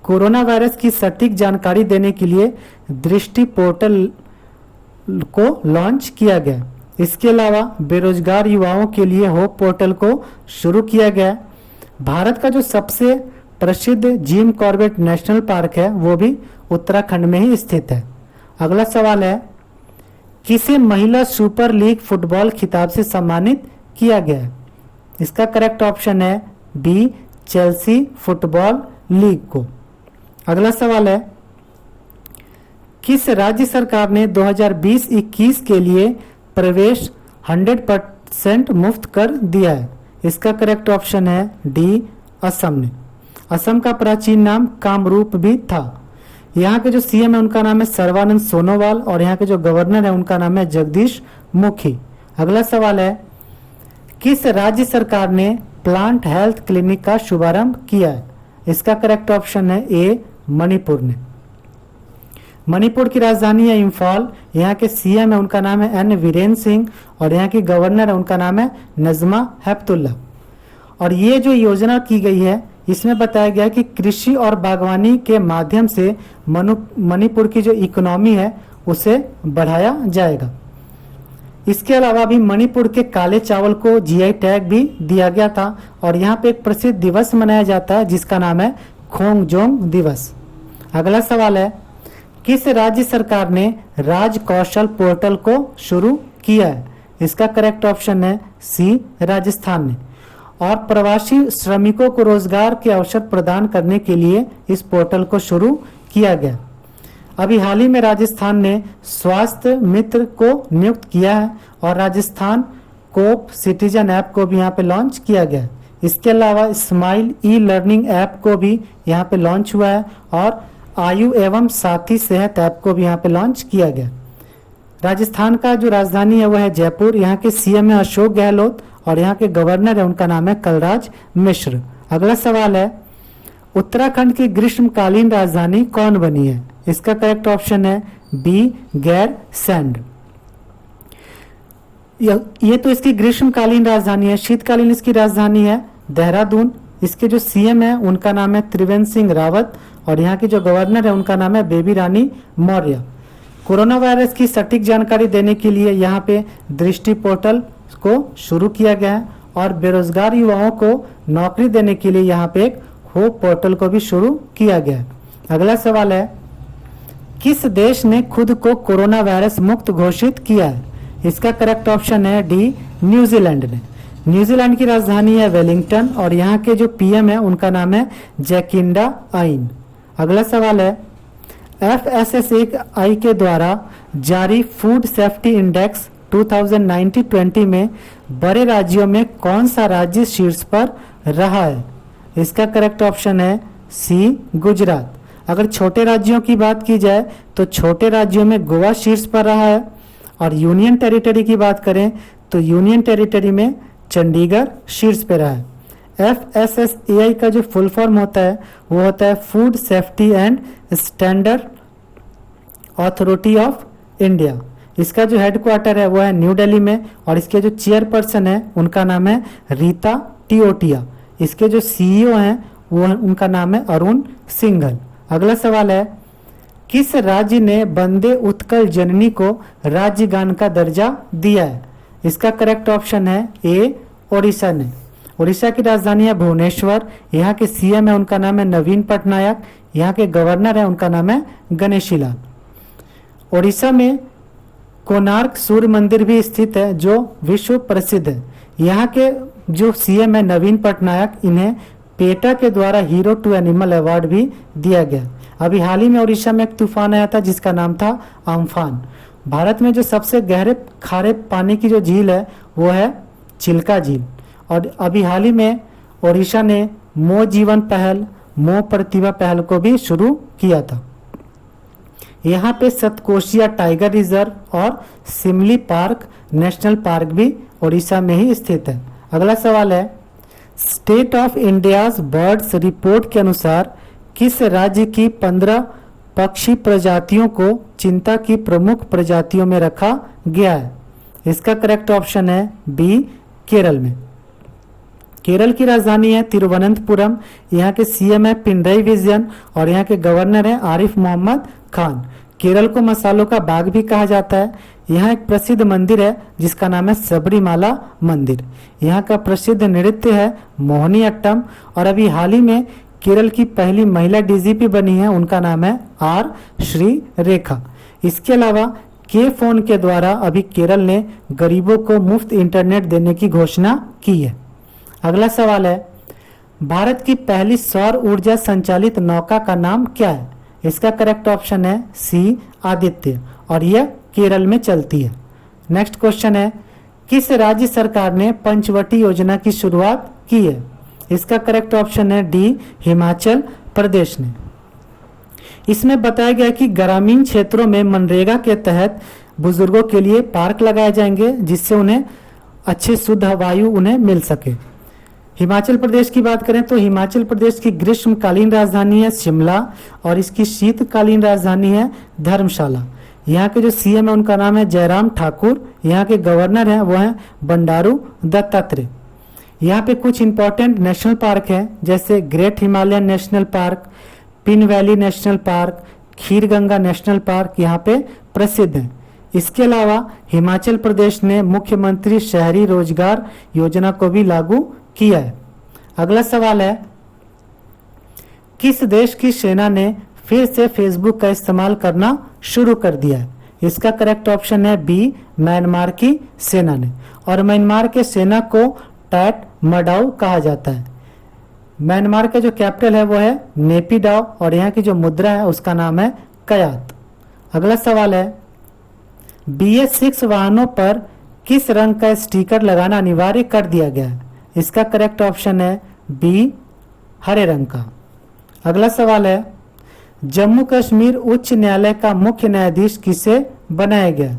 कोरोना वायरस की सटीक जानकारी देने के लिए दृष्टि पोर्टल को लॉन्च किया गया। इसके अलावा बेरोजगार युवाओं के लिए होप पोर्टल को शुरू किया गया। भारत का जो सबसे प्रसिद्ध जिम कॉर्बेट नेशनल पार्क है वो भी उत्तराखंड में ही स्थित है। अगला सवाल है, किसे महिला सुपर लीग फुटबॉल खिताब से सम्मानित किया गया है? इसका करेक्ट ऑप्शन है बी, चेल्सी फुटबॉल लीग को। अगला सवाल है, किस राज्य सरकार ने 2020-21 के लिए प्रवेश 100% मुफ्त कर दिया है? इसका करेक्ट ऑप्शन है डी, असम ने। असम का प्राचीन नाम कामरूप भी था। यहाँ के जो सीएम है उनका नाम है सर्बानंद सोनोवाल और यहाँ के जो गवर्नर है उनका नाम है जगदीश मुखी। अगला सवाल है, किस राज्य सरकार ने प्लांट हेल्थ क्लिनिक का शुभारंभ किया है? इसका करेक्ट ऑप्शन है ए, मणिपुर ने। मणिपुर की राजधानी है इम्फाल। यहाँ के सीएम है उनका नाम है एन वीरेंद्र सिंह और यहाँ की गवर्नर है उनका नाम है नजमा हेपतुल्ला। और ये जो योजना की गई है इसमें बताया गया है कि कृषि और बागवानी के माध्यम से मणिपुर की जो इकोनॉमी है उसे बढ़ाया जाएगा। इसके अलावा भी मणिपुर के काले चावल को जीआई टैग भी दिया गया था और यहाँ पे एक प्रसिद्ध दिवस मनाया जाता है जिसका नाम है खोंगजोंग दिवस। अगला सवाल है, किस राज्य सरकार ने राज कौशल पोर्टल को शुरू किया है? इसका करेक्ट ऑप्शन है सी, राजस्थान ने। और प्रवासी श्रमिकों को रोजगार के अवसर प्रदान करने के लिए इस पोर्टल को शुरू किया गया। अभी हाल ही में राजस्थान ने स्वास्थ्य मित्र को नियुक्त किया है और राजस्थान कोप सिटीजन ऐप को भी यहाँ पे लॉन्च किया गया है। इसके अलावा स्माइल ई लर्निंग ऐप को भी यहाँ पे लॉन्च हुआ है और आयु एवं साथी सेहत ऐप को भी यहाँ पे लॉन्च किया गया। राजस्थान का जो राजधानी है वह है जयपुर। यहाँ के सीएम है अशोक गहलोत और यहाँ के गवर्नर है उनका नाम है कलराज मिश्र। अगला सवाल है, उत्तराखंड की ग्रीष्मकालीन राजधानी कौन बनी है? इसका करेक्ट ऑप्शन है बी, गैरसैंड। ये तो इसकी ग्रीष्मकालीन राजधानी है। शीतकालीन इसकी राजधानी है देहरादून। इसके जो सीएम है उनका नाम है त्रिवेंद्र सिंह रावत और यहाँ की जो गवर्नर है उनका नाम है बेबी रानी मौर्य। कोरोना वायरस की सटीक जानकारी देने के लिए यहाँ पे दृष्टि पोर्टल को शुरू किया गया है और बेरोजगार युवाओं को नौकरी देने के लिए यहाँ पे एक होप पोर्टल को भी शुरू किया गया है। अगला सवाल है, किस देश ने खुद को कोरोना वायरस मुक्त घोषित किया है? इसका करेक्ट ऑप्शन है डी, न्यूजीलैंड ने। न्यूजीलैंड की राजधानी है वेलिंगटन और यहाँ के जो पीएम है उनका नाम है जैकिंडा आइन। अगला सवाल है, FSSAI के द्वारा जारी फूड सेफ्टी इंडेक्स 2019-20 में बड़े राज्यों में कौन सा राज्य शीर्ष पर रहा है? इसका करेक्ट ऑप्शन है सी, गुजरात। अगर छोटे राज्यों की बात की जाए तो छोटे राज्यों में गोवा शीर्ष पर रहा है और यूनियन टेरिटरी की बात करें तो यूनियन टेरिटरी में चंडीगढ़ शीर्ष पर रहा है। FSSAI का जो फुल फॉर्म होता है वो होता है food safety and standard authority of India. इसका जो हेडक्वार्टर है वो है न्यू दिल्ली में और इसके जो चेयरपर्सन है उनका नाम है रीता टियोटिया। इसके जो सीईओ हैं वो उनका नाम है अरुण सिंघल। अगला सवाल है, किस राज्य ने वंदे उत्कल जननी को राज्य गान का दर्जा दिया है? इसका करेक्ट ऑप्शन है ए, ओडिशा ने। ओडिशा की राजधानी है भुवनेश्वर। यहाँ के सीएम है उनका नाम है नवीन पटनायक। यहाँ के गवर्नर है उनका नाम है गणेशी लाल। ओडिशा में कोणार्क सूर्य मंदिर भी स्थित है जो विश्व प्रसिद्ध है। यहाँ के जो सीएम है नवीन पटनायक, इन्हें पेटा के द्वारा हीरो टू एनिमल अवार्ड भी दिया गया। अभी हाल ही में ओडिशा में एक तूफान आया था जिसका नाम था अम्फान। भारत में जो सबसे गहरे खारे पानी की जो झील है वो है चिल्का झील और अभी हाल ही में ओडिशा ने मो जीवन पहल, मो प्रतिभा पहल को भी शुरू किया था। यहाँ पे सतकोशिया टाइगर रिजर्व और सिमली पार्क नेशनल पार्क भी ओडिशा में ही स्थित है। अगला सवाल है, state of India's birds report के अनुसार किस राज्य की 15 पक्षी प्रजातियों को चिंता की प्रमुख प्रजातियों में रखा गया है? इसका करेक्ट ऑप्शन है बी, केरल में। केरल की राजधानी है तिरुवनंतपुरम। यहाँ के सीएम है पिनरई विजयन और यहाँ के गवर्नर है आरिफ मोहम्मद खान। केरल को मसालों का बाग भी कहा जाता है। यहाँ एक प्रसिद्ध मंदिर है जिसका नाम है सबरीमाला मंदिर। यहाँ का प्रसिद्ध नृत्य है मोहिनीअट्टम। और अभी हाल ही में केरल की पहली महिला डीजीपी बनी है, उनका नाम है आर श्री रेखा। इसके अलावा के फोन के द्वारा अभी केरल ने गरीबों को मुफ्त इंटरनेट देने की घोषणा की है। अगला सवाल है, भारत की पहली सौर ऊर्जा संचालित नौका का नाम क्या है? इसका करेक्ट ऑप्शन है सी आदित्य, और यह केरल में चलती है। नेक्स्ट क्वेश्चन है, किस राज्य सरकार ने पंचवटी योजना की शुरुआत की है? इसका करेक्ट ऑप्शन है डी हिमाचल प्रदेश ने। इसमें बताया गया कि ग्रामीण क्षेत्रों में मनरेगा के तहत बुजुर्गों के लिए पार्क लगाए जाएंगे जिससे उन्हें अच्छी शुद्ध वायु उन्हें मिल सके। हिमाचल प्रदेश की बात करें तो हिमाचल प्रदेश की ग्रीष्मकालीन राजधानी है शिमला और इसकी शीतकालीन राजधानी है धर्मशाला। यहाँ के जो सीएम है उनका नाम है जयराम ठाकुर। यहाँ के गवर्नर हैं वो हैं बंडारू दत्तात्रेय। यहाँ पे कुछ इंपॉर्टेंट नेशनल पार्क हैं जैसे great Himalayan national park, Pin valley national park, Kheer Ganga national park यहाँ पे प्रसिद्ध हैं। इसके अलावा हिमाचल प्रदेश ने मुख्यमंत्री शहरी रोजगार योजना को भी लागू किया है। अगला सवाल है, किस देश की सेना ने फिर से फेसबुक का इस्तेमाल करना शुरू कर दिया है? इसका करेक्ट ऑप्शन है बी म्यांमार की सेना ने। और म्यांमार के सेना को टैट मडाउ कहा जाता है। म्यांमार का जो कैपिटल है वो है नेपिडाउ और यहाँ की जो मुद्रा है उसका नाम है कयात। अगला सवाल है, BS6 वाहनों पर किस रंग का स्टिकर लगाना अनिवार्य कर दिया गया है? इसका करेक्ट ऑप्शन है बी हरे रंग का। अगला सवाल है, जम्मू कश्मीर उच्च न्यायालय का मुख्य न्यायाधीश किसे बनाया गया?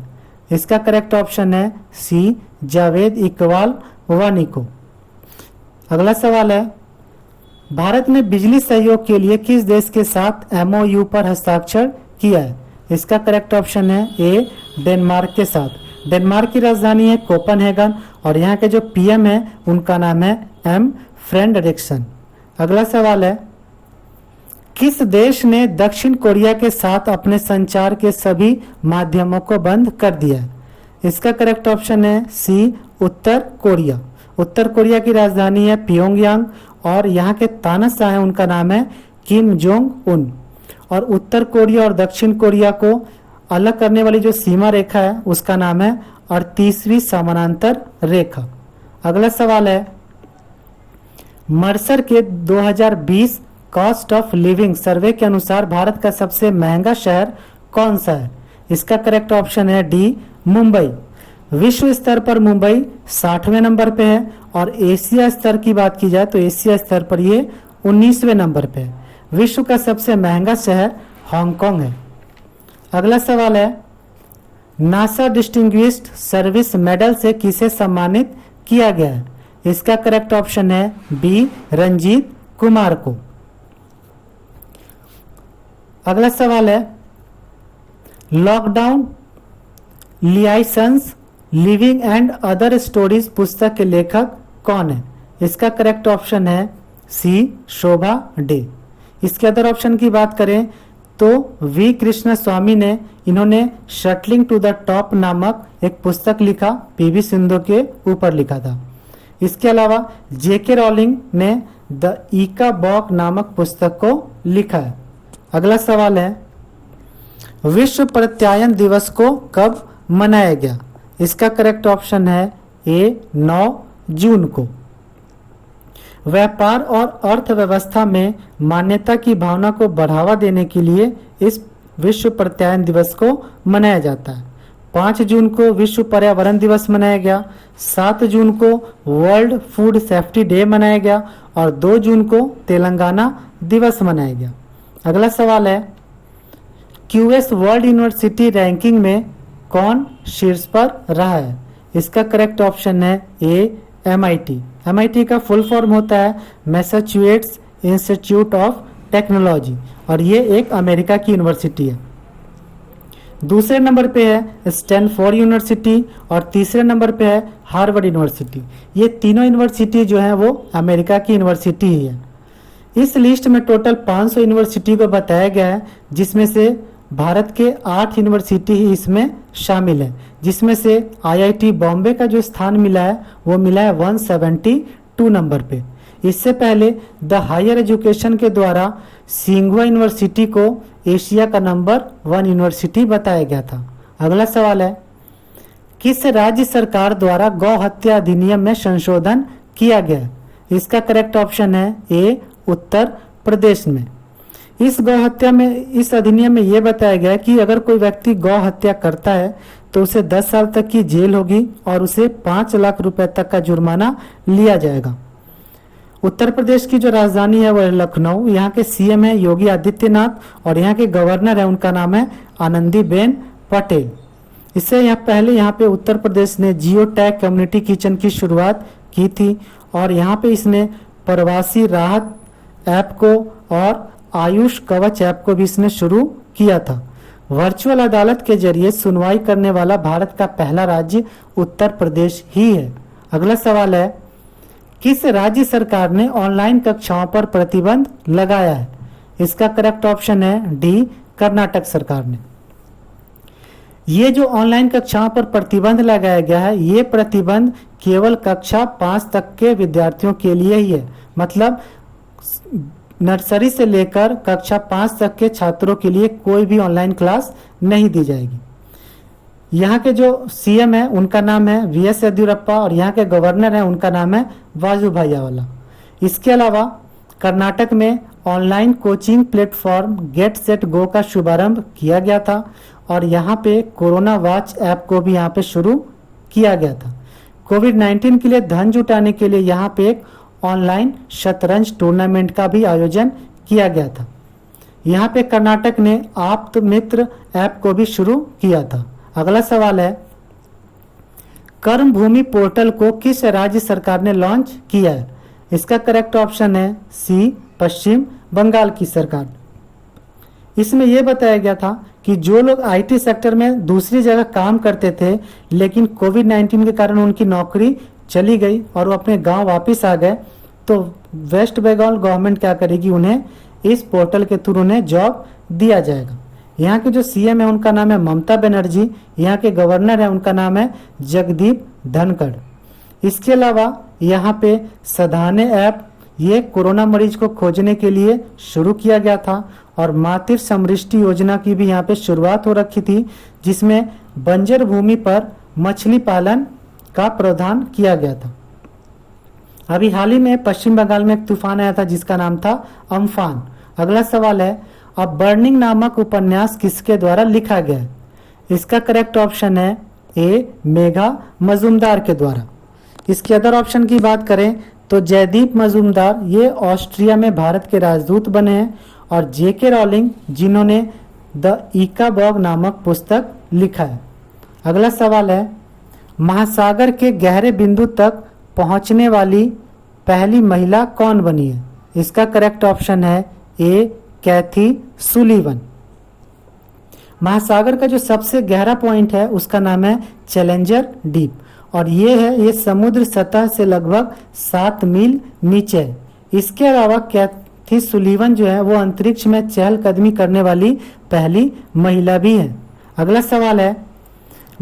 इसका करेक्ट ऑप्शन है सी जावेद इकबाल वानी को। अगला सवाल है, भारत ने बिजली सहयोग के लिए किस देश के साथ MOU पर हस्ताक्षर किया है? इसका करेक्ट ऑप्शन है ए डेनमार्क के साथ। डेनमार्क की राजधानी है कोपनहेगन और यहाँ के जो PM है उनका नाम है M फ्रेडरिक्सन। अगला सवाल है, किस देश ने दक्षिण कोरिया के साथ अपने संचार के सभी माध्यमों को बंद कर दिया है? इसका करेक्ट ऑप्शन है सी उत्तर कोरिया। उत्तर कोरिया की राजधानी है प्योंगयांग और यहाँ के तानाशाह हैं उनका नाम है किम जोंग उन। और उत्तर कोरिया और दक्षिण कोरिया को अलग करने वाली जो सीमा रेखा है उसका नाम है 38वीं समानांतर रेखा। अगला सवाल है, मर्सर के 2020 कॉस्ट ऑफ लिविंग सर्वे के अनुसार भारत का सबसे महंगा शहर कौन सा है? इसका करेक्ट ऑप्शन है डी मुंबई। विश्व स्तर पर मुंबई 60वें नंबर पे है और एशिया स्तर की बात की जाए तो एशिया स्तर पर ये 19वें नंबर पे है। विश्व का सबसे महंगा शहर हांगकांग है। अगला सवाल है, नासा डिस्टिंग्विश्ड सर्विस मेडल से किसे सम्मानित किया गया है? इसका करेक्ट ऑप्शन है बी रंजीत कुमार को। अगला सवाल है, lockdown liaisons living and other stories पुस्तक के लेखक कौन है? इसका करेक्ट ऑप्शन है सी शोभा डे। इसके अदर ऑप्शन की बात करें तो वी कृष्ण स्वामी ने इन्होंने शटलिंग टू द टॉप नामक एक पुस्तक लिखा, PV सिंधु के ऊपर लिखा था। इसके अलावा JK रॉलिंग ने द ईका बॉक नामक पुस्तक को लिखा है। अगला सवाल है, विश्व प्रत्यायन दिवस को कब मनाया गया? इसका करेक्ट ऑप्शन है ए 9 जून को। व्यापार और अर्थव्यवस्था में मान्यता की भावना को बढ़ावा देने के लिए इस विश्व प्रत्यायन दिवस को मनाया जाता है। 5 जून को विश्व पर्यावरण दिवस मनाया गया, 7 जून को वर्ल्ड फूड सेफ्टी डे मनाया गया और 2 जून को तेलंगाना दिवस मनाया गया। अगला सवाल है, QS वर्ल्ड यूनिवर्सिटी रैंकिंग में कौन शीर्ष पर रहा है? इसका करेक्ट ऑप्शन है ए MIT। MIT का फुल फॉर्म होता है मैसाचुसेट्स इंस्टीट्यूट ऑफ टेक्नोलॉजी और ये एक अमेरिका की यूनिवर्सिटी है। दूसरे नंबर पे है स्टैनफोर्ड यूनिवर्सिटी और तीसरे नंबर पे है हार्वर्ड यूनिवर्सिटी। ये तीनों यूनिवर्सिटी जो है वो अमेरिका की यूनिवर्सिटी ही है। इस लिस्ट में टोटल 500 यूनिवर्सिटी को बताया गया है जिसमें से भारत के 8 यूनिवर्सिटी ही इसमें शामिल है, जिसमें से आईआईटी बॉम्बे का जो स्थान मिला है वो मिला है 172 नंबर पे। इससे पहले द हायर एजुकेशन के द्वारा सिंघुआ यूनिवर्सिटी को एशिया का नंबर 1 यूनिवर्सिटी बताया गया था। अगला सवाल है, किस राज्य सरकार द्वारा गौ हत्या अधिनियम में संशोधन किया गया? इसका करेक्ट ऑप्शन है ए, उत्तर प्रदेश में। इस अधिनियम में यह बताया गया कि अगर कोई व्यक्ति गौ हत्या करता है तो उसे 10 साल तक की जेल होगी और उसे 5 लाख रुपए तक का जुर्माना लिया जाएगा। उत्तर प्रदेश की जो राजधानी है वह लखनऊ। यहाँ के सीएम है योगी आदित्यनाथ और यहाँ के गवर्नर है, उनका नाम है आनंदीबेन पटेल। इससे यहाँ पे उत्तर प्रदेश ने जियो टैग कम्युनिटी किचन की शुरुआत की थी और यहाँ पे इसने प्रवासी राहत ऐप को और आयुष कवच ऐप को भी इसने शुरू किया था। वर्चुअल अदालत के जरिए सुनवाई करने वाला भारत का पहला राज्य उत्तर प्रदेश ही है। अगला सवाल है, किस राज्य सरकार ने ऑनलाइन कक्षाओं पर प्रतिबंध लगाया है? इसका करेक्ट ऑप्शन है डी, कर्नाटक सरकार ने। ये जो ऑनलाइन कक्षाओं पर प्रतिबंध लगाया गया है, ये प्रतिबंध केवल कक्षा 5 तक के विद्यार्थियों के लिए ही है। मतलब नर्सरी से लेकर कक्षा 5 तक के छात्रों के लिए कोई भी ऑनलाइन क्लास नहीं दी जाएगी। यहाँ के जो सीएम है उनका नाम है वीएस येदियुरप्पा और यहाँ के गवर्नर है उनका नाम है वाजुभाई वाला। इसके अलावा कर्नाटक में online coaching platform get set go का शुभारंभ किया गया था और यहाँ पे कोरोना वॉच ऐप को भी यहाँ पे शुरू किया गया था। कोविड-19 के लिए धन जुटाने के लिए यहाँ पे एक ऑनलाइन शतरंज टूर्नामेंट का भी आयोजन किया गया था। यहाँ पे कर्नाटक ने आप्त मित्र ऐप को भी शुरू किया था। अगला सवाल है, कर्म भूमि पोर्टल को किस राज्य सरकार ने लॉन्च किया है? इसका करेक्ट ऑप्शन है सी, पश्चिम बंगाल की सरकार। इसमें यह बताया गया था कि जो लोग आईटी सेक्टर में दूसरी जगह काम करते थे लेकिन कोविड-19 के कारण उनकी नौकरी चली गई और वो अपने गांव वापस आ गए, तो वेस्ट बंगाल गवर्नमेंट क्या करेगी, उन्हें इस पोर्टल के थ्रू उन्हें जॉब दिया जाएगा। यहाँ के जो सीएम है उनका नाम है ममता बनर्जी, यहाँ के गवर्नर है उनका नाम है जगदीप धनखड़। इसके अलावा यहाँ पे सधाने ऐप ये कोरोना मरीज को खोजने के लिए शुरू किया गया था और मातृ समृष्टि योजना की भी यहाँ पे शुरुआत हो रखी थी, जिसमें बंजर भूमि पर मछली पालन का प्रावधान किया गया था। अभी हाल ही में पश्चिम बंगाल में एक तूफान आया था जिसका नाम था अम्फान। अगला सवाल है, अब बर्निंग नामक उपन्यास किसके द्वारा लिखा गया है? इसका करेक्ट ऑप्शन है ए, मेघा मजुमदार के द्वारा। इसके अदर ऑप्शन की बात करें तो जयदीप मजुमदार ये ऑस्ट्रिया में भारत के राजदूत बने हैं और जेके रॉलिंग जिन्होंने द इकाबॉग नामक पुस्तक लिखा है। अगला सवाल है, महासागर के गहरे बिंदु तक पहुंचने वाली पहली महिला कौन बनी है? इसका करेक्ट ऑप्शन है ए, कैथी सुलीवन। महासागर का जो सबसे गहरा पॉइंट है उसका नाम है चैलेंजर डीप और ये समुद्र सतह से लगभग 7 मील नीचे है। इसके अलावा कैथी सुलीवन जो है वो अंतरिक्ष में चहलकदमी करने वाली पहली महिला भी है। अगला सवाल है,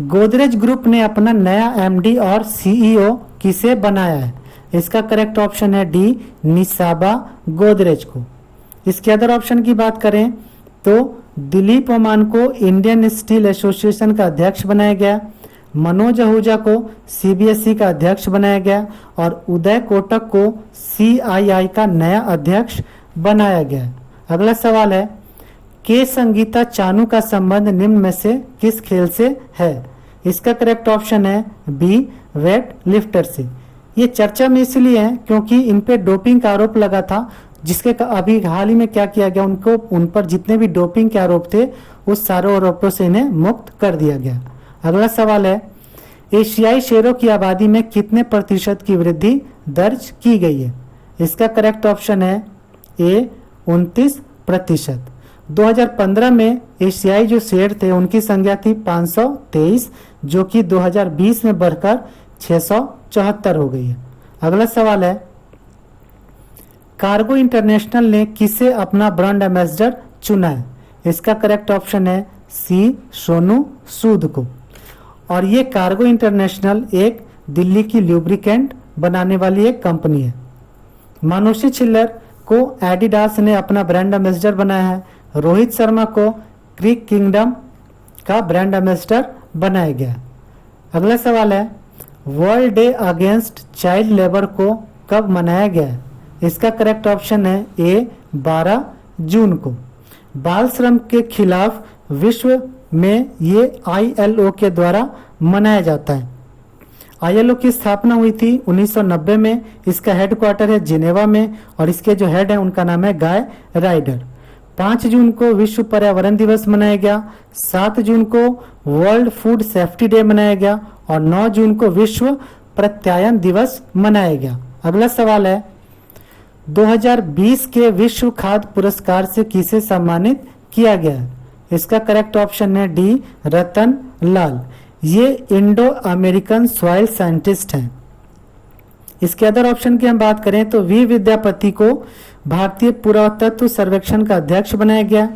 गोदरेज ग्रुप ने अपना नया एमडी और सीईओ किसे बनाया है? इसका करेक्ट ऑप्शन है डी, निसाबा गोदरेज को। इसके अदर ऑप्शन की बात करें तो दिलीप ओमान को इंडियन स्टील एसोसिएशन का अध्यक्ष बनाया गया, मनोज आहूजा को सीबीएसई का अध्यक्ष बनाया गया और उदय कोटक को सीआईआई का नया अध्यक्ष बनाया गया। अगला सवाल है, के संगीता चानू का संबंध निम्न में से किस खेल से है? इसका करेक्ट ऑप्शन है बी, वेट लिफ्टर से। ये चर्चा में इसलिए है क्योंकि इन पे डोपिंग का आरोप लगा था, जिसके अभी हाल ही में क्या किया गया, उन पर जितने भी डोपिंग के आरोप थे उस सारे आरोपों से इन्हें मुक्त कर दिया गया। अगला सवाल है, एशियाई शेरों की आबादी में कितने प्रतिशत की वृद्धि दर्ज की गई है? इसका करेक्ट ऑप्शन है ए, 29%। 2015 में एशियाई जो शेर थे उनकी संख्या थी 523, जो कि 2020 में बढ़कर 674 हो गई है। अगला सवाल है, कार्गो इंटरनेशनल ने किसे अपना ब्रांड एम्बेसडर चुना है? इसका करेक्ट ऑप्शन है सी सोनू सूद को। और ये कार्गो इंटरनेशनल एक दिल्ली की ल्यूब्रिकेंट बनाने वाली एक कंपनी है। मानुषी छिल्लर को एडिडास ने अपना ब्रांड एम्बेसडर बनाया है। रोहित शर्मा को क्रिक किंगडम का ब्रांड एम्बेसडर बनाया गया। अगला सवाल है world day against child labour को कब मनाया गया है? इसका करेक्ट ऑप्शन है ए 12 जून को। बाल श्रम के खिलाफ विश्व में ये ILO के द्वारा मनाया जाता है। ILO की स्थापना हुई थी 1990 में। इसका हेडक्वार्टर है जिनेवा में और इसके जो हेड है उनका नाम है गाय राइडर। 5 जून को विश्व पर्यावरण दिवस मनाया गया। 7 जून को वर्ल्ड फूड सेफ्टी डे मनाया गया और 9 जून को विश्व प्रत्यायन दिवस मनाया गया। अगला सवाल है 2020 के विश्व खाद्य पुरस्कार से किसे सम्मानित किया गया है? इसका करेक्ट ऑप्शन है डी रतन लाल। ये इंडो अमेरिकन सॉइल साइंटिस्ट हैं। इसके अदर ऑप्शन की हम बात करें तो वी विद्यापति को भारतीय पुरातत्व सर्वेक्षण का अध्यक्ष बनाया गया।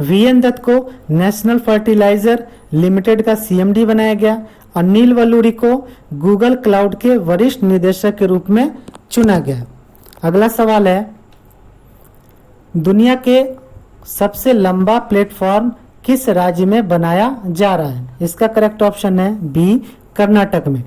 VN दत्त को नेशनल फर्टिलाइजर लिमिटेड का CMD बनाया गया। अनिल वल्लूरी को गूगल क्लाउड के वरिष्ठ निदेशक के रूप में चुना गया। अगला सवाल है दुनिया के सबसे लंबा प्लेटफॉर्म किस राज्य में बनाया जा रहा है? इसका करेक्ट ऑप्शन है बी कर्नाटक में।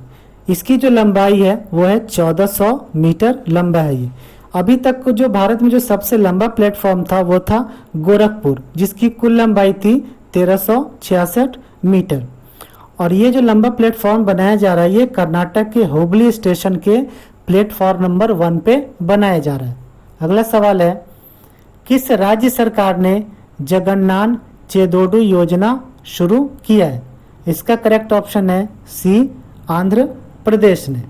इसकी जो लंबाई है वो है 1400 मीटर लंबा है। ये अभी तक जो भारत में जो सबसे लंबा प्लेटफॉर्म था वो था गोरखपुर, जिसकी कुल लंबाई थी 1366 मीटर। और ये जो लंबा प्लेटफॉर्म बनाया जा रहा है ये कर्नाटक के हुबली स्टेशन के प्लेटफॉर्म नंबर 1 पे बनाया जा रहा है। अगला सवाल है किस राज्य सरकार ने जगन्नाथ चेदोडू योजना शुरू किया है? इसका करेक्ट ऑप्शन है सी आंध्र प्रदेश ने।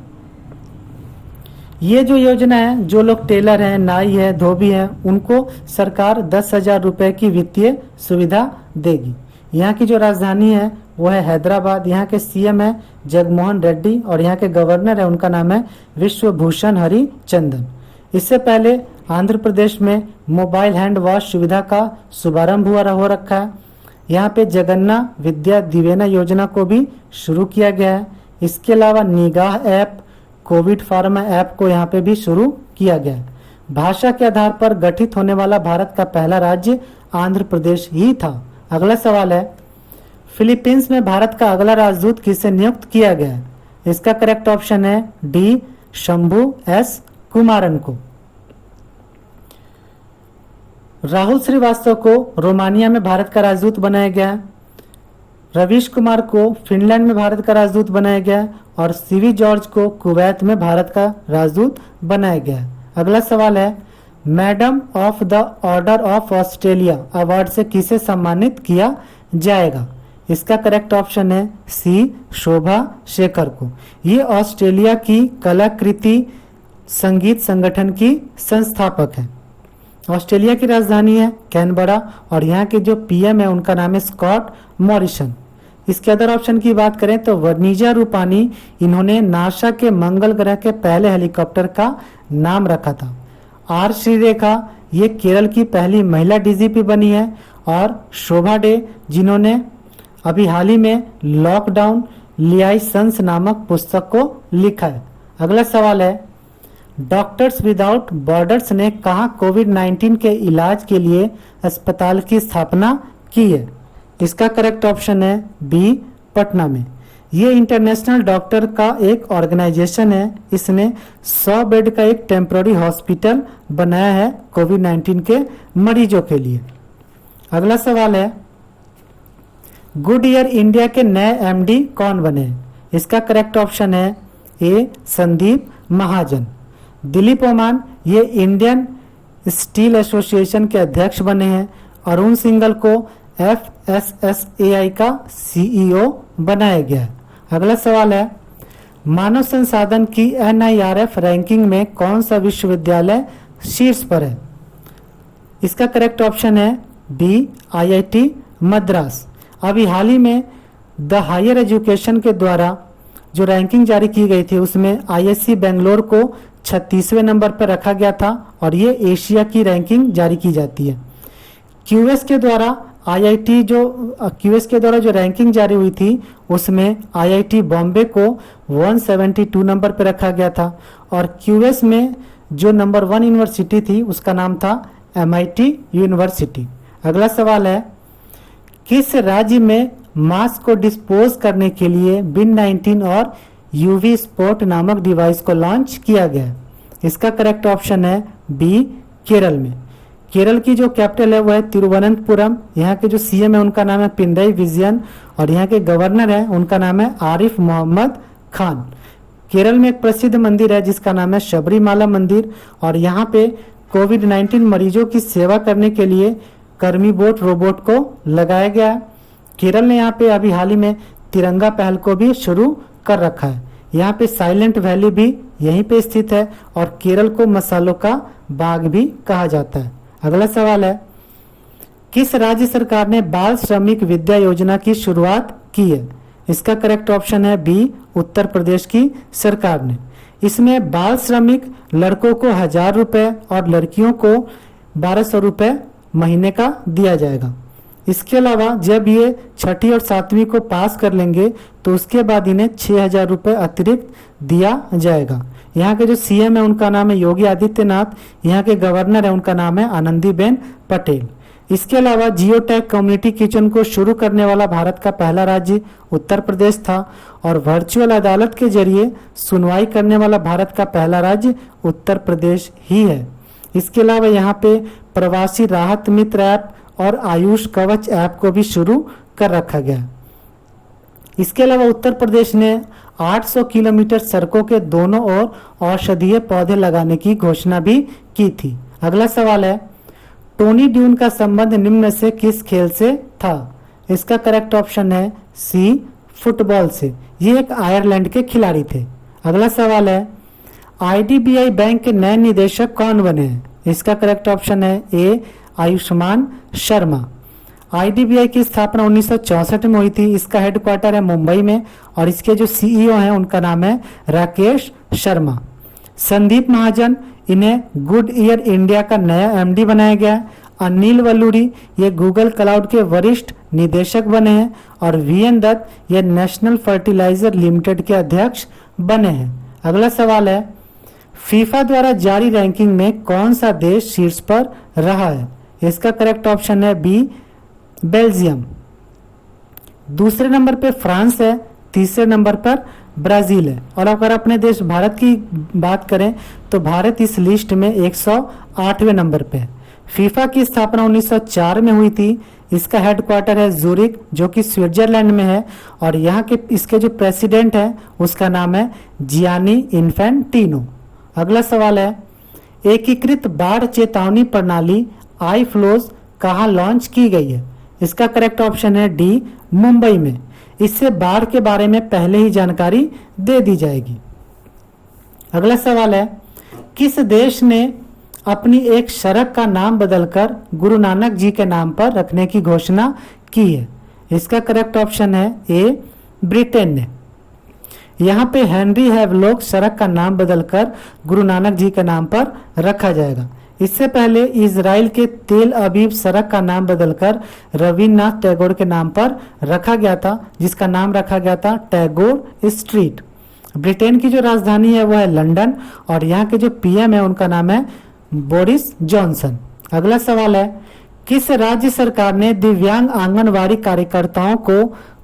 ये जो योजना है जो लोग टेलर हैं, नाई है, धोबी है, उनको सरकार 10,000 रुपए की वित्तीय सुविधा देगी। यहाँ की जो राजधानी है वो है हैदराबाद। यहाँ के CM है जगमोहन रेड्डी और यहाँ के गवर्नर है उनका नाम है विश्वभूषण हरिचंदन। इससे पहले आंध्र प्रदेश में मोबाइल हैंड वॉश सुविधा का शुभारंभ हो रखा है। यहाँ पे जगन्नाथ विद्या दिवेना योजना को भी शुरू किया गया है। इसके अलावा निगाह ऐप, कोविड फार्मा ऐप को यहाँ पे भी शुरू किया गया है। भाषा के आधार पर गठित होने वाला भारत का पहला राज्य आंध्र प्रदेश ही था। अगला सवाल है फिलीपींस में भारत का अगला राजदूत किसे नियुक्त किया गया है? इसका करेक्ट ऑप्शन है डी शंभू S कुमारन को। राहुल श्रीवास्तव को रोमानिया में भारत का राजदूत बनाया गया है। रवीश कुमार को फिनलैंड में भारत का राजदूत बनाया गया है और CV जॉर्ज को कुवैत में भारत का राजदूत बनाया गया है। अगला सवाल है madam of the order of Australia award से किसे सम्मानित किया जाएगा? इसका करेक्ट ऑप्शन है सी शोभा शेखर को। ये ऑस्ट्रेलिया की कलाकृति संगीत संगठन की संस्थापक है। ऑस्ट्रेलिया की राजधानी है कैनबरा और यहाँ के जो PM है उनका नाम है स्कॉट मॉरिसन। इसके अदर ऑप्शन की बात करें तो वनीजा रूपानी, इन्होंने नासा के मंगल ग्रह के पहले हेलीकॉप्टर का नाम रखा था। R श्रीरेखा ये केरल की पहली महिला DGP बनी है और शोभा डे जिन्होंने अभी हाल ही में लॉकडाउन लियाइसंस नामक पुस्तक को लिखा है। अगला सवाल है डॉक्टर्स विदाउट बॉर्डर्स ने कहाँ कोविड-19 के इलाज के लिए अस्पताल की स्थापना की है? इसका करेक्ट ऑप्शन है बी पटना में। ये इंटरनेशनल डॉक्टर का एक ऑर्गेनाइजेशन है। इसने 100 बेड का एक टेम्पररी हॉस्पिटल बनाया है कोविड-19 के मरीजों के लिए। अगला सवाल है गुड ईयर इंडिया के नए MD कौन बने? इसका करेक्ट ऑप्शन है ए संदीप महाजन। दिलीप ओमान ये इंडियन स्टील एसोसिएशन के अध्यक्ष बने हैं। अरुण सिंघल को FSSAI का CEO बनाया गया है। अगला सवाल है मानव संसाधन की NIRF रैंकिंग में कौन सा विश्वविद्यालय शीर्ष पर है? इसका करेक्ट ऑप्शन है बी IIT मद्रास। अभी हाल ही में द हायर एजुकेशन के द्वारा जो रैंकिंग जारी की गई थी उसमें ISC बेंगलोर को 36वें नंबर पर रखा गया था और ये एशिया की रैंकिंग जारी की जाती है। क्यूएस के द्वारा जो रैंकिंग जारी हुई थी उसमें आईआईटी बॉम्बे को 172 नंबर पर रखा गया था और क्यूएस में जो नंबर 1 यूनिवर्सिटी थी उसका नाम था एमआईटी यूनिवर्सिटी। अगला सवाल है, किस राज्य में मास्क को डिस्पोज करने के लिए बिन 19 और यूवी स्पॉट नामक डिवाइस को लॉन्च किया गया? इसका करेक्ट ऑप्शन है बी, केरल में। केरल की जो कैपिटल है वो है तिरुवनंतपुरम। यहाँ के जो सीएम है उनका नाम है पिनराई विजयन और यहाँ के गवर्नर है उनका नाम है आरिफ मोहम्मद खान। केरल में एक प्रसिद्ध मंदिर है जिसका नाम है शबरीमाला मंदिर और यहाँ पे कोविड-19 मरीजों की सेवा करने के लिए कर्मी बोट रोबोट को लगाया गया है। केरल ने यहाँ पे अभी हाल ही में तिरंगा पहल को भी शुरू कर रखा है। यहाँ पे साइलेंट वैली भी यहीं पे स्थित है और केरल को मसालों का बाग भी कहा जाता है। अगला सवाल है, किस राज्य सरकार ने बाल श्रमिक विद्या योजना की शुरुआत की है? इसका करेक्ट ऑप्शन है बी, उत्तर प्रदेश की सरकार ने। इसमें बाल श्रमिक लड़कों को 1000 रुपए और लड़कियों को 1200 रुपए महीने का दिया जाएगा। इसके अलावा जब ये 6ठी और 7वीं को पास कर लेंगे तो उसके बाद इन्हें 6000 रुपए अतिरिक्त दिया जाएगा। यहाँ के जो सीएम है उनका नाम है योगी आदित्यनाथ, यहाँ के गवर्नर है उनका नाम है आनंदीबेन पटेल। इसके अलावा जियो टैग कम्युनिटी किचन को शुरू करने वाला भारत का पहला राज्य उत्तर प्रदेश था और वर्चुअल अदालत के जरिए सुनवाई करने वाला भारत का पहला राज्य उत्तर प्रदेश ही है। इसके अलावा यहाँ पे प्रवासी राहत मित्र ऐप और आयुष कवच ऐप को भी शुरू कर रखा गया। इसके अलावा उत्तर प्रदेश ने 800 किलोमीटर सड़कों के दोनों ओर औषधीय पौधे लगाने की घोषणा भी की थी। अगला सवाल है, टोनी ड्यून का संबंध निम्न से किस खेल से था? इसका करेक्ट ऑप्शन है सी, फुटबॉल से। ये एक आयरलैंड के खिलाड़ी थे। अगला सवाल है, आईडीबीआई बैंक के नए निदेशक कौन बने हैं? इसका करेक्ट ऑप्शन है ए, आयुष्मान शर्मा। आईडीबीआई की स्थापना 1964 में हुई थी। इसका हेडक्वार्टर है मुंबई में और इसके जो सीईओ हैं उनका नाम है राकेश शर्मा। संदीप महाजन, इन्हें गुड ईयर इंडिया का नया एमडी बनाया गया। अनिल वल्लूरी ये गूगल क्लाउड के वरिष्ठ निदेशक बने हैं और वीएन दत्त ये नेशनल फर्टिलाइजर लिमिटेड के अध्यक्ष बने हैं। अगला सवाल है, फीफा द्वारा जारी रैंकिंग में कौन सा देश शीर्ष पर रहा है? इसका करेक्ट ऑप्शन है बी, बेल्जियम। दूसरे नंबर पे फ्रांस है, तीसरे नंबर पर ब्राजील है और अगर अपने देश भारत की बात करें तो भारत इस लिस्ट में 108वें नंबर पे है। फीफा की स्थापना 1904 में हुई थी। इसका हेडक्वार्टर है जूरिक जो कि स्विट्जरलैंड में है और यहाँ के इसके जो प्रेसिडेंट है उसका नाम है जियानी इन्फेंटिनो। अगला सवाल है, एकीकृत बाढ़ चेतावनी प्रणाली आई फ्लोज कहाँ लॉन्च की गई है? इसका करेक्ट ऑप्शन है डी, मुंबई में। इससे बाढ़ के बारे में पहले ही जानकारी दे दी जाएगी। अगला सवाल है, किस देश ने अपनी एक सड़क का नाम बदलकर गुरु नानक जी के नाम पर रखने की घोषणा की है? इसका करेक्ट ऑप्शन है ए, ब्रिटेन ने। यहाँ पे हेनरी हैवलॉक सड़क का नाम बदलकर गुरु नानक जी के नाम पर रखा जाएगा। इससे पहले इजराइल के तेल अबीब सड़क का नाम बदलकर रविन्द्रनाथ टैगोर के नाम पर रखा गया था जिसका नाम रखा गया था टैगोर स्ट्रीट। ब्रिटेन की जो राजधानी है वो है लंदन और यहाँ के जो पीएम है उनका नाम है बोरिस जॉनसन। अगला सवाल है, किस राज्य सरकार ने दिव्यांग आंगनवाड़ी कार्यकर्ताओं को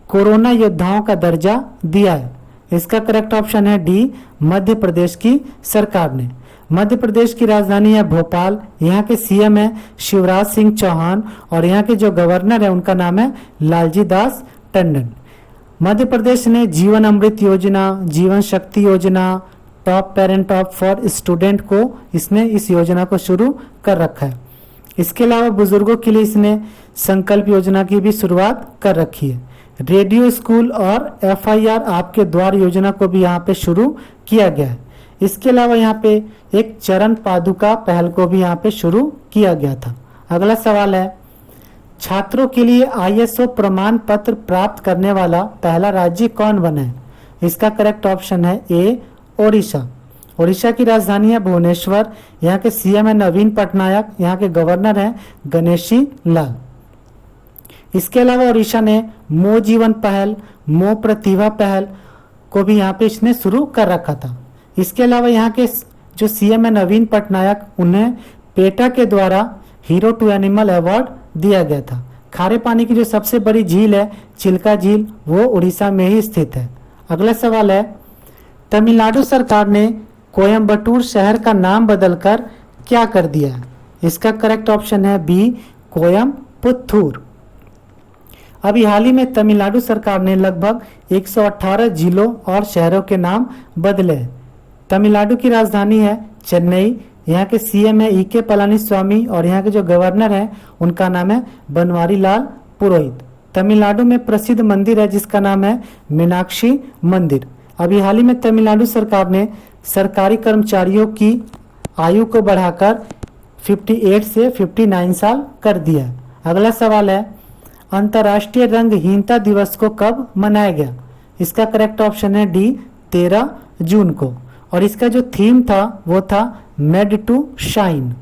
कोरोना योद्धाओं का दर्जा दिया है? इसका करेक्ट ऑप्शन है डी, मध्य प्रदेश की सरकार ने। मध्य प्रदेश की राजधानी है भोपाल। यहाँ के सीएम है शिवराज सिंह चौहान और यहाँ के जो गवर्नर है उनका नाम है लालजी दास टंडन। मध्य प्रदेश ने जीवन अमृत योजना, जीवन शक्ति योजना, top parent of for student को इसने इस योजना को शुरू कर रखा है। इसके अलावा बुजुर्गों के लिए इसने संकल्प योजना की भी शुरुआत कर रखी है। रेडियो स्कूल और एफआईआर आपके द्वार योजना को भी यहाँ पे शुरू किया गया है। इसके अलावा यहाँ पे एक चरण पादुका पहल को भी यहाँ पे शुरू किया गया था। अगला सवाल है, छात्रों के लिए आईएसओ प्रमाण पत्र प्राप्त करने वाला पहला राज्य कौन बना है? इसका करेक्ट ऑप्शन है ए, ओडिशा। उड़ीसा की राजधानी है भुवनेश्वर। यहाँ के सीएम है नवीन पटनायक। यहाँ के गवर्नर हैं गणेशी लाल। इसके अलावा उड़ीसा ने मो जीवन पहल, मो प्रतिभा पहल को भी यहाँ पे इसने शुरू कर रखा था। इसके अलावा यहाँ के जो सीएम है नवीन पटनायक, उन्हें पेटा के द्वारा हीरो टू एनिमल अवार्ड दिया गया था। खारे पानी की जो सबसे बड़ी झील है चिल्का झील, वो उड़ीसा में ही स्थित है। अगला सवाल है, तमिलनाडु सरकार ने कोयम्बटूर शहर का नाम बदलकर क्या कर दिया है? इसका करेक्ट ऑप्शन है बी, कोयम्पुथूर। अभी हाल ही में तमिलनाडु सरकार ने लगभग 118 जिलों और शहरों के नाम बदले हैं। तमिलनाडु की राजधानी है चेन्नई। यहाँ के सीएम है ई के पलानीस्वामी और यहाँ के जो गवर्नर हैं उनका नाम है बनवारी लाल पुरोहित। तमिलनाडु में प्रसिद्ध मंदिर है जिसका नाम है मीनाक्षी मंदिर। अभी हाल ही में तमिलनाडु सरकार ने सरकारी कर्मचारियों की आयु को बढ़ाकर 58 से 59 साल कर दिया। अगला सवाल है, अंतर्राष्ट्रीय रंगहीनता दिवस को कब मनाया गया? इसका करेक्ट ऑप्शन है डी, 13 जून को। और इसका जो थीम था वो था मेड टू शाइन।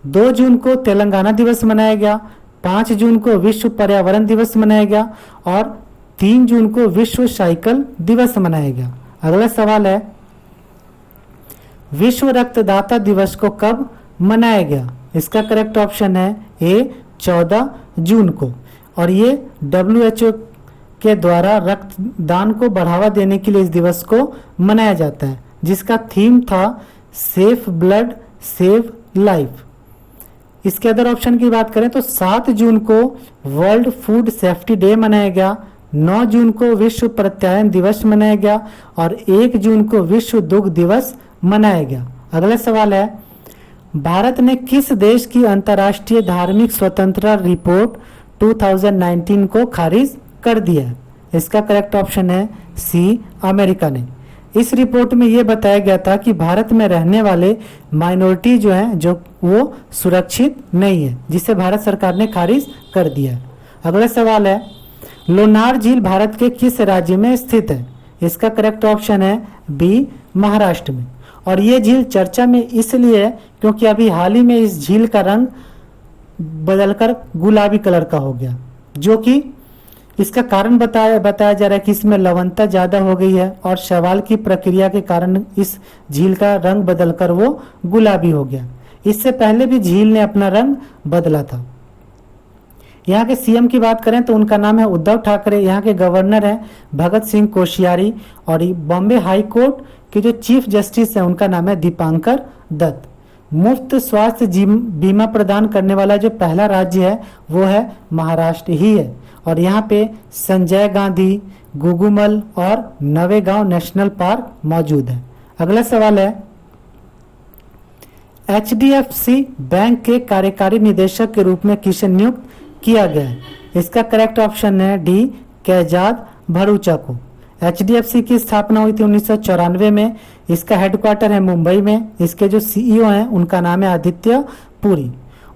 2 जून को तेलंगाना दिवस मनाया गया, 5 जून को विश्व पर्यावरण दिवस मनाया गया और 3 जून को विश्व साइकिल दिवस मनाया गया। अगला सवाल है, विश्व रक्तदाता दिवस को कब मनाया गया? इसका करेक्ट ऑप्शन है ए, 14 जून को। और ये WHO के द्वारा रक्तदान को बढ़ावा देने के लिए इस दिवस को मनाया जाता है, जिसका थीम था सेफ ब्लड सेव लाइफ। इसके अदर ऑप्शन की बात करें तो 7 जून को वर्ल्ड फूड सेफ्टी डे मनाया गया, 9 जून को विश्व प्रत्यायन दिवस मनाया गया और 1 जून को विश्व दुग्ध दिवस मनाया गया। अगला सवाल है, भारत ने किस देश की अंतर्राष्ट्रीय धार्मिक स्वतंत्रता रिपोर्ट 2019 को खारिज कर दिया है? इसका करेक्ट ऑप्शन है सी, अमेरिका ने। इस रिपोर्ट में यह बताया गया था कि भारत में रहने वाले माइनॉरिटी जो है जो वो सुरक्षित नहीं है, जिसे भारत सरकार ने खारिज कर दिया है। अगला सवाल है, लोनार झील भारत के किस राज्य में स्थित है? इसका करेक्ट ऑप्शन है बी, महाराष्ट्र में। और ये झील चर्चा में इसलिए है क्योंकि अभी हाल ही में इस झील का रंग बदलकर गुलाबी कलर का हो गया, जो कि इसका कारण बताया जा रहा है कि इसमें लवणता ज्यादा हो गई है और शैवाल की प्रक्रिया के कारण इस झील का रंग बदलकर वो गुलाबी हो गया। इससे पहले भी झील ने अपना रंग बदला था। यहाँ के सीएम की बात करें तो उनका नाम है उद्धव ठाकरे। यहाँ के गवर्नर हैं भगत सिंह कोश्यारी और बॉम्बे हाई कोर्ट के जो चीफ जस्टिस हैं उनका नाम है दीपांकर दत्त। मुफ्त स्वास्थ्य बीमा प्रदान करने वाला जो पहला राज्य है वो है महाराष्ट्र ही है। और यहाँ पे संजय गांधी, गुगुमल और नवेगांव नेशनल पार्क मौजूद है। अगला सवाल है, HDFC बैंक के कार्यकारी निदेशक के रूप में किसे नियुक्त किया गया है? इसका करेक्ट ऑप्शन है डी, कैजाद भरूचा को। HDFC की स्थापना हुई थी 1994 में। इसका हेडक्वार्टर है मुंबई में। इसके जो CEO हैं उनका नाम है आदित्य पुरी।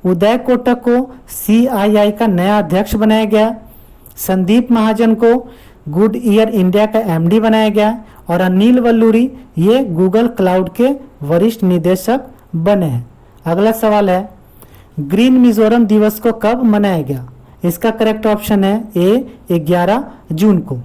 उदय कोटक को CII का नया अध्यक्ष बनाया गया। संदीप महाजन को गुड ईयर इंडिया का MD बनाया गया और अनिल वल्लूरी ये गूगल क्लाउड के वरिष्ठ निदेशक बने हैं। अगला सवाल है, ग्रीन मिजोरम दिवस को कब मनाया गया? इसका करेक्ट ऑप्शन है ए, 11 जून को।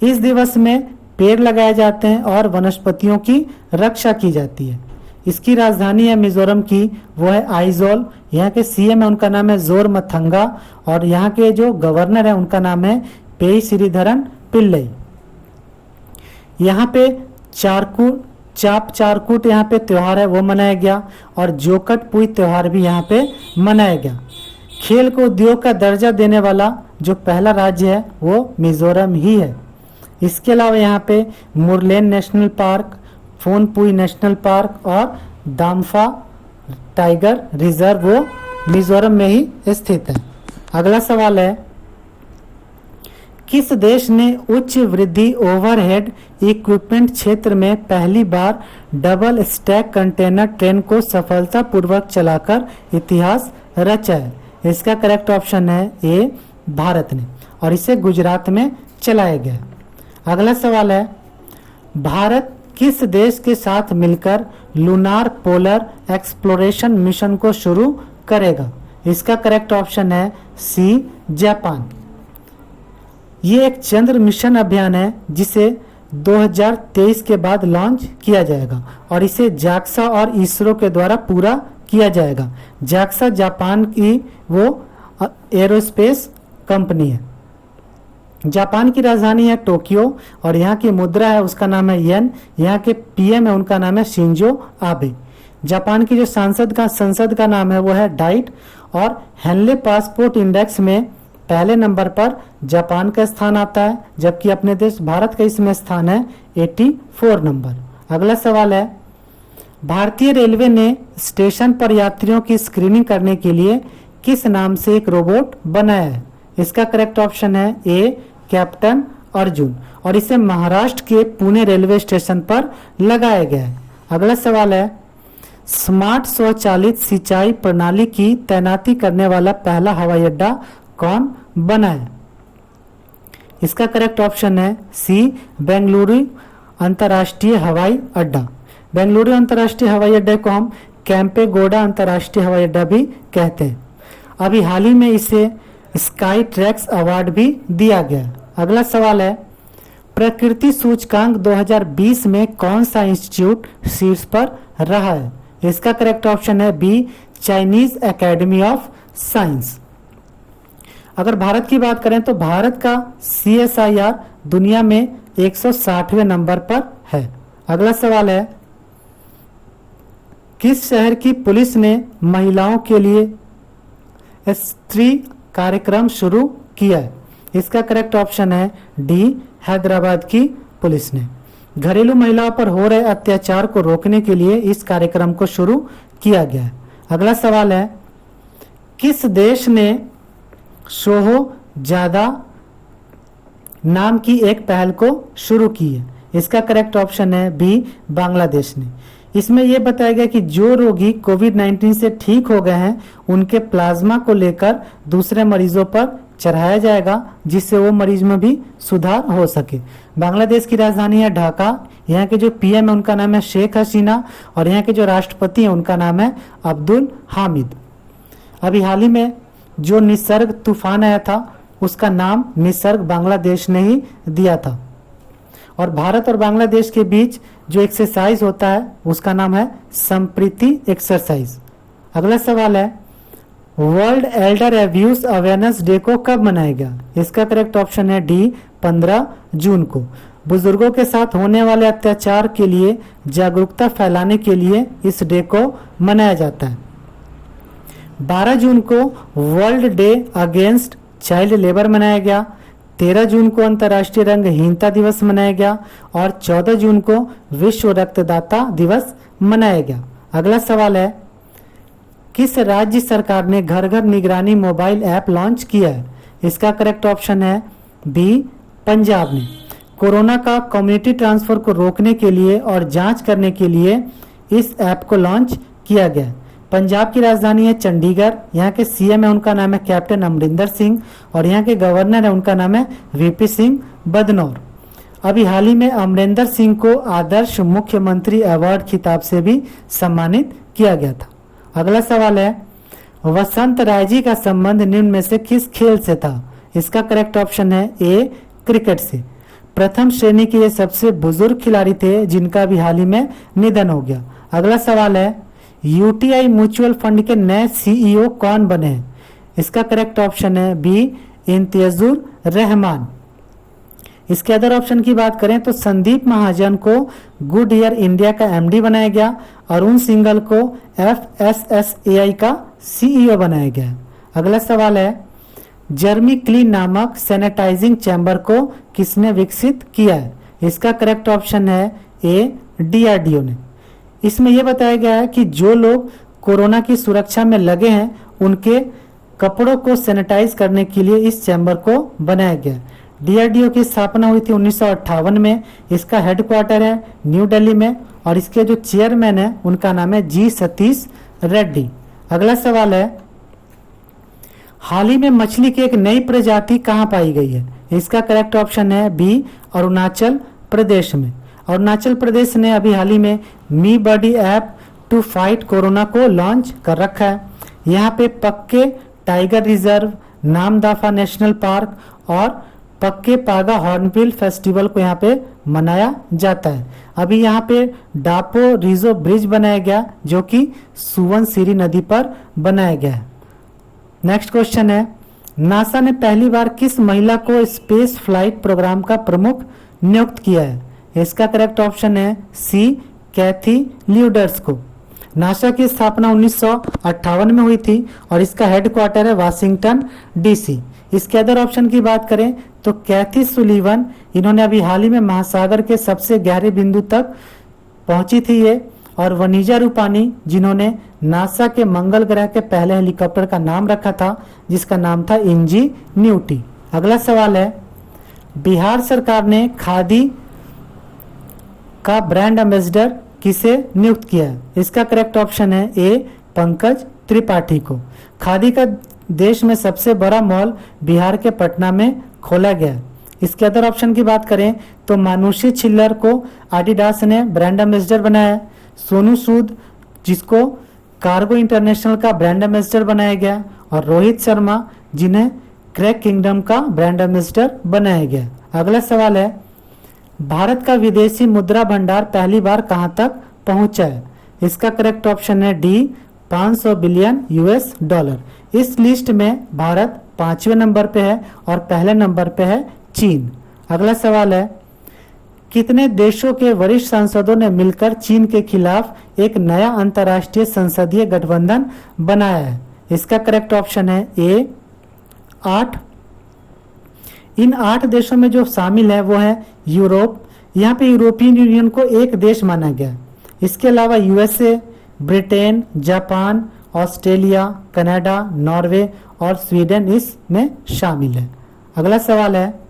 इस दिवस में पेड़ लगाए जाते हैं और वनस्पतियों की रक्षा की जाती है। इसकी राजधानी है मिजोरम की, वो है आइजोल। यहाँ के सीएम है उनका नाम है जोर मथंगा और यहाँ के जो गवर्नर है उनका नाम है पेई श्रीधरन पिल्लई। यहाँ पे चारकूट यहाँ पे त्योहार है वो मनाया गया और जोकट पुई त्योहार भी यहाँ पे मनाया गया। खेल को उद्योग का दर्जा देने वाला जो पहला राज्य है वो मिजोरम ही है। इसके अलावा यहाँ पे Murlen national park, Phawngpui national park और दाम्फा टाइगर रिजर्व वो मिजोरम में ही स्थित है। अगला सवाल है, किस देश ने उच्च वृद्धि ओवरहेड इक्विपमेंट क्षेत्र में पहली बार डबल स्टैक कंटेनर ट्रेन को सफलतापूर्वक चलाकर इतिहास रचा है? इसका करेक्ट ऑप्शन है ए, भारत ने, और इसे गुजरात में चलाया गया। अगला सवाल है, भारत किस देश के साथ मिलकर लूनार पोलर एक्सप्लोरेशन मिशन को शुरू करेगा? इसका करेक्ट ऑप्शन है सी, जापान। ये एक चंद्र मिशन अभियान है जिसे 2023 के बाद लॉन्च किया जाएगा और इसे जाक्सा और इसरो के द्वारा पूरा किया जाएगा। जाक्सा जापान की वो एरोस्पेस कंपनी है। जापान की राजधानी है टोक्यो और यहाँ की मुद्रा है उसका नाम है येन। यहाँ के पीएम है उनका नाम है शिंजो आबे। जापान की जो संसद का नाम है वो है डाइट और हेनले पासपोर्ट इंडेक्स में पहले नंबर पर जापान का स्थान आता है, जबकि अपने देश भारत का इसमें स्थान है 84 नंबर। अगला सवाल है, भारतीय रेलवे ने स्टेशन पर यात्रियों की स्क्रीनिंग करने के लिए किस नाम से एक रोबोट बनाया है? इसका करेक्ट ऑप्शन है ए, कैप्टन अर्जुन और इसे महाराष्ट्र के पुणे रेलवे स्टेशन पर लगाया गया है। अगला सवाल है, स्मार्ट स्वचालित सिंचाई प्रणाली की तैनाती करने वाला पहला हवाई अड्डा कौन बना है? इसका करेक्ट ऑप्शन है सी, बेंगलुरु अंतर्राष्ट्रीय हवाई अड्डा। बेंगलुरु अंतर्राष्ट्रीय हवाई अड्डे को हम कैंपेगौड़ा अंतर्राष्ट्रीय हवाई अड्डा भी कहते हैं। अभी हाल ही में इसे स्काई ट्रैक्स अवार्ड भी दिया गया। अगला सवाल है, प्रकृति सूचकांक 2020 में कौन सा इंस्टीट्यूट शीर्ष पर रहा है? इसका करेक्ट ऑप्शन है B, Chinese Academy of Science. अगर भारत की बात करें तो भारत का CSIR दुनिया में 160वें नंबर पर है। अगला सवाल है, किस शहर की पुलिस ने महिलाओं के लिए स्त्री कार्यक्रम शुरू किया है? इसका करेक्ट ऑप्शन है डी, हैदराबाद की पुलिस ने। घरेलू महिलाओं पर हो रहे अत्याचार को रोकने के लिए इस कार्यक्रम को शुरू किया गया है। अगला सवाल है, किस देश ने सोहो ज्यादा नाम की एक पहल को शुरू की है? इसका करेक्ट ऑप्शन है बी, बांग्लादेश ने। इसमें यह बताया गया कि जो रोगी कोविड-19 से ठीक हो गए हैं उनके प्लाज्मा को लेकर दूसरे मरीजों पर चढ़ाया जाएगा जिससे वो मरीज में भी सुधार हो सके। बांग्लादेश की राजधानी है ढाका। यहाँ के जो पीएम है उनका नाम है शेख हसीना और यहाँ के जो राष्ट्रपति हैं उनका नाम है अब्दुल हामिद। अभी हाल ही में जो निसर्ग तूफान आया था उसका नाम निसर्ग बांग्लादेश ने ही दिया था। और भारत और बांग्लादेश के बीच जो एक्सरसाइज होता है उसका नाम है संप्रीति एक्सरसाइज। अगला सवाल है, world Elder abuse awareness day को कब मनाया गया? इसका करेक्ट ऑप्शन है डी, 15 जून को। बुजुर्गों के साथ होने वाले अत्याचार के लिए जागरूकता फैलाने के लिए इस डे को मनाया जाता है। 12 जून को world day against child labour मनाया गया। 13 जून को अंतर्राष्ट्रीय रंगहीनता दिवस मनाया गया और 14 जून को विश्व रक्तदाता दिवस मनाया गया। अगला सवाल है, किस राज्य सरकार ने घर घर निगरानी मोबाइल ऐप लॉन्च किया है? इसका करेक्ट ऑप्शन है बी, पंजाब ने। कोरोना का कम्युनिटी ट्रांसफर को रोकने के लिए और जांच करने के लिए इस ऐप को लॉन्च किया गया। पंजाब की राजधानी है चंडीगढ़। यहाँ के सीएम है उनका नाम है कैप्टन अमरिंदर सिंह और यहाँ के गवर्नर है उनका नाम है वीपी सिंह बदनौर। अभी हाल ही में अमरिंदर सिंह को आदर्श मुख्यमंत्री अवार्ड खिताब से भी सम्मानित किया गया था। अगला सवाल है, वसंत राय जी का संबंध निम्न में से किस खेल से था? इसका करेक्ट ऑप्शन है ए, क्रिकेट से। प्रथम श्रेणी के ये सबसे बुजुर्ग खिलाड़ी थे जिनका भी हाल ही में निधन हो गया। अगला सवाल है, यूटीआई म्यूचुअल फंड के नए सीईओ कौन बने हैं? इसका करेक्ट ऑप्शन है बी, इम्तियाजुर रहमान। इसके अदर ऑप्शन की बात करें तो संदीप महाजन को गुड ईयर इंडिया का एमडी बनाया गया, अरुण सिंघल को FSSAI का सीईओ बनाया गया। अगला सवाल है, जर्मी क्लीन नामक सैनिटाइजिंग चैम्बर को किसने विकसित किया है? इसका करेक्ट ऑप्शन है ए, DRDO ने। इसमें यह बताया गया है कि जो लोग कोरोना की सुरक्षा में लगे हैं उनके कपड़ों को सैनिटाइज करने के लिए इस चैम्बर को बनाया गया। DRDO की स्थापना हुई थी 1958 में। इसका हेडक्वार्टर है न्यू दिल्ली में और इसके जो चेयरमैन है उनका नाम है जी सतीश रेड्डी। अगला सवाल है, हाल ही में मछली की एक नई प्रजाति कहाँ पाई गई है? इसका करेक्ट ऑप्शन है बी, अरुणाचल प्रदेश में। अरुणाचल प्रदेश ने अभी हाल ही में me body app to fight corona को लॉन्च कर रखा है। यहाँ पे Pakke tiger reserve, Namdapha national park और पक्के पागा हॉर्नबिल फेस्टिवल को यहाँ पे मनाया जाता है। अभी यहाँ पे डापो रिजो ब्रिज बनाया गया जो कि सुवनसिरी नदी पर बनाया गया है। नेक्स्ट क्वेश्चन है, नासा ने पहली बार किस महिला को स्पेस फ्लाइट प्रोग्राम का प्रमुख नियुक्त किया है? इसका करेक्ट ऑप्शन है सी, कैथी ल्यूडर्स को। नासा की स्थापना 1958 में हुई थी और इसका हेडक्वार्टर है वाशिंगटन डीसी। इसके अदर ऑप्शन की बात करें तो कैथी सुलीवन, इन्होंने अभी हाल ही में महासागर के सबसे गहरे बिंदु तक पहुंची थी ये, और वनीजा रूपानी जिन्होंने नासा के मंगल ग्रह के पहले हेलीकॉप्टर का नाम रखा था जिसका नाम था इंजीन्यूटी। अगला सवाल है, बिहार सरकार ने खादी का ब्रांड एम्बेसडर किसे नियुक्त किया है? इसका करेक्ट ऑप्शन है ए, पंकज त्रिपाठी को। खादी का देश में सबसे बड़ा मॉल बिहार के पटना में खोला गया। इसके अदर ऑप्शन की बात करें तो मानुषी छिल्लर को एडिडास ने ब्रांड एम्बेसडर बनाया है। सोनू सूद जिसको कार्गो इंटरनेशनल का ब्रांड एम्बेसडर बनाया गया, और रोहित शर्मा जिन्हें क्रैक किंगडम का ब्रांड एम्बेसडर बनाया गया। अगला सवाल है, भारत का विदेशी मुद्रा भंडार पहली बार कहां तक पहुंचा है? इसका करेक्ट ऑप्शन है डी, 500 बिलियन यूएस डॉलर। इस लिस्ट में भारत 5वें नंबर पे है और पहले नंबर पे है चीन। अगला सवाल है, कितने देशों के वरिष्ठ सांसदों ने मिलकर चीन के खिलाफ एक नया अंतर्राष्ट्रीय संसदीय गठबंधन बनाया है? इसका करेक्ट ऑप्शन है ए, 8। इन 8 देशों में जो शामिल है वो है यूरोप, यहाँ पे यूरोपियन यूनियन को एक देश माना गया। इसके अलावा USA, Britain, Japan, Australia, Canada, Norway और स्वीडन इसमें शामिल है। अगला सवाल है,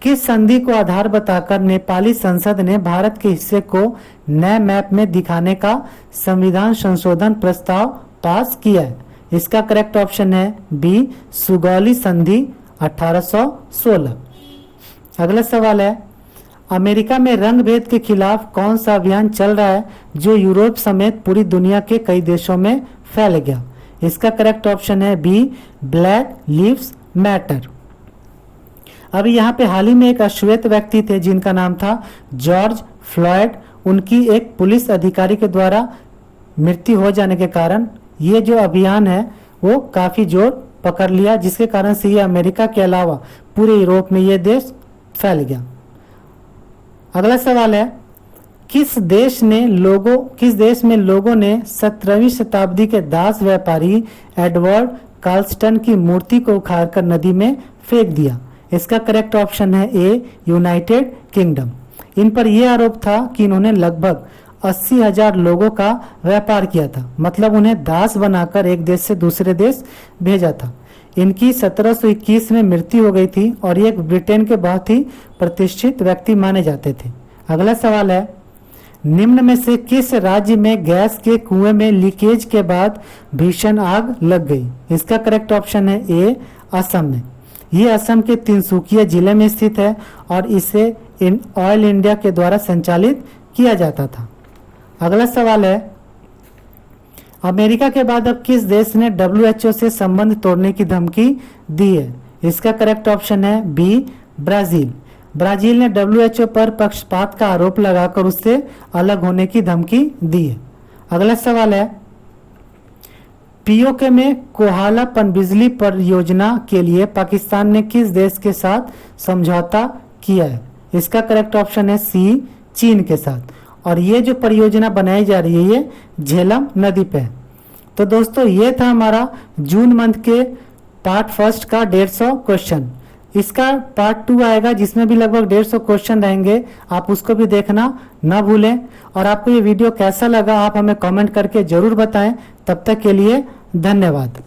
किस संधि को आधार बताकर नेपाली संसद ने भारत के हिस्से को नए मैप में दिखाने का संविधान संशोधन प्रस्ताव पास किया है? इसका करेक्ट ऑप्शन है बी, सुगौली संधि 1816। अगला सवाल है, अमेरिका में रंग भेद के खिलाफ कौन सा अभियान चल रहा है जो यूरोप समेत पूरी दुनिया के कई देशों में फैल गया? इसका करेक्ट ऑप्शन है बी, ब्लैक लिव्स मैटर। अभी यहाँ पे हाल ही में एक अश्वेत व्यक्ति थे जिनका नाम था जॉर्ज फ्लॉयड। उनकी एक पुलिस अधिकारी के द्वारा मृत्यु हो जाने के कारण ये जो अभियान है वो काफी जोर पकड़ लिया, जिसके कारण से ये अमेरिका के अलावा पूरे यूरोप में ये देश फैल गया। अगला सवाल है, किस देश में लोगों ने 17वीं शताब्दी के दास व्यापारी एडवर्ड कार्लस्टन की मूर्ति को उखाड़कर नदी में फेंक दिया? इसका करेक्ट ऑप्शन है ए, यूनाइटेड किंगडम। इन पर यह आरोप था कि इन्होंने लगभग 80,000 लोगों का व्यापार किया था, मतलब उन्हें दास बनाकर एक देश से दूसरे देश भेजा था। इनकी 1721 में मृत्यु हो गई थी और ये ब्रिटेन के बहुत ही प्रतिष्ठित व्यक्ति माने जाते थे। अगला सवाल है, निम्न में से किस राज्य में गैस के कुएं में लीकेज के बाद भीषण आग लग गई? इसका करेक्ट ऑप्शन है ए, असम में। ये असम के तिनसुकिया जिले में स्थित है और इसे ऑयल इंडिया के द्वारा संचालित किया जाता था। अगला सवाल है, अमेरिका के बाद अब किस देश ने WHO से संबंध तोड़ने की धमकी दी है? इसका करेक्ट ऑप्शन है बी, ब्राजील। ब्राजील ने WHO पर पक्षपात का आरोप लगाकर उससे अलग होने की धमकी दी है। अगला सवाल है, पीओके में कोहाला पनबिजली परियोजना के लिए पाकिस्तान ने किस देश के साथ समझौता किया है? इसका करेक्ट ऑप्शन है सी, चीन के साथ। और ये जो परियोजना बनाई जा रही है ये झेलम नदी पे है। तो दोस्तों ये था हमारा जून मंथ के पार्ट फर्स्ट का 150 क्वेश्चन। इसका पार्ट 2 आएगा जिसमें भी लगभग 150 क्वेश्चन रहेंगे, आप उसको भी देखना ना भूलें। और आपको ये वीडियो कैसा लगा आप हमें कमेंट करके जरूर बताएं। तब तक के लिए धन्यवाद।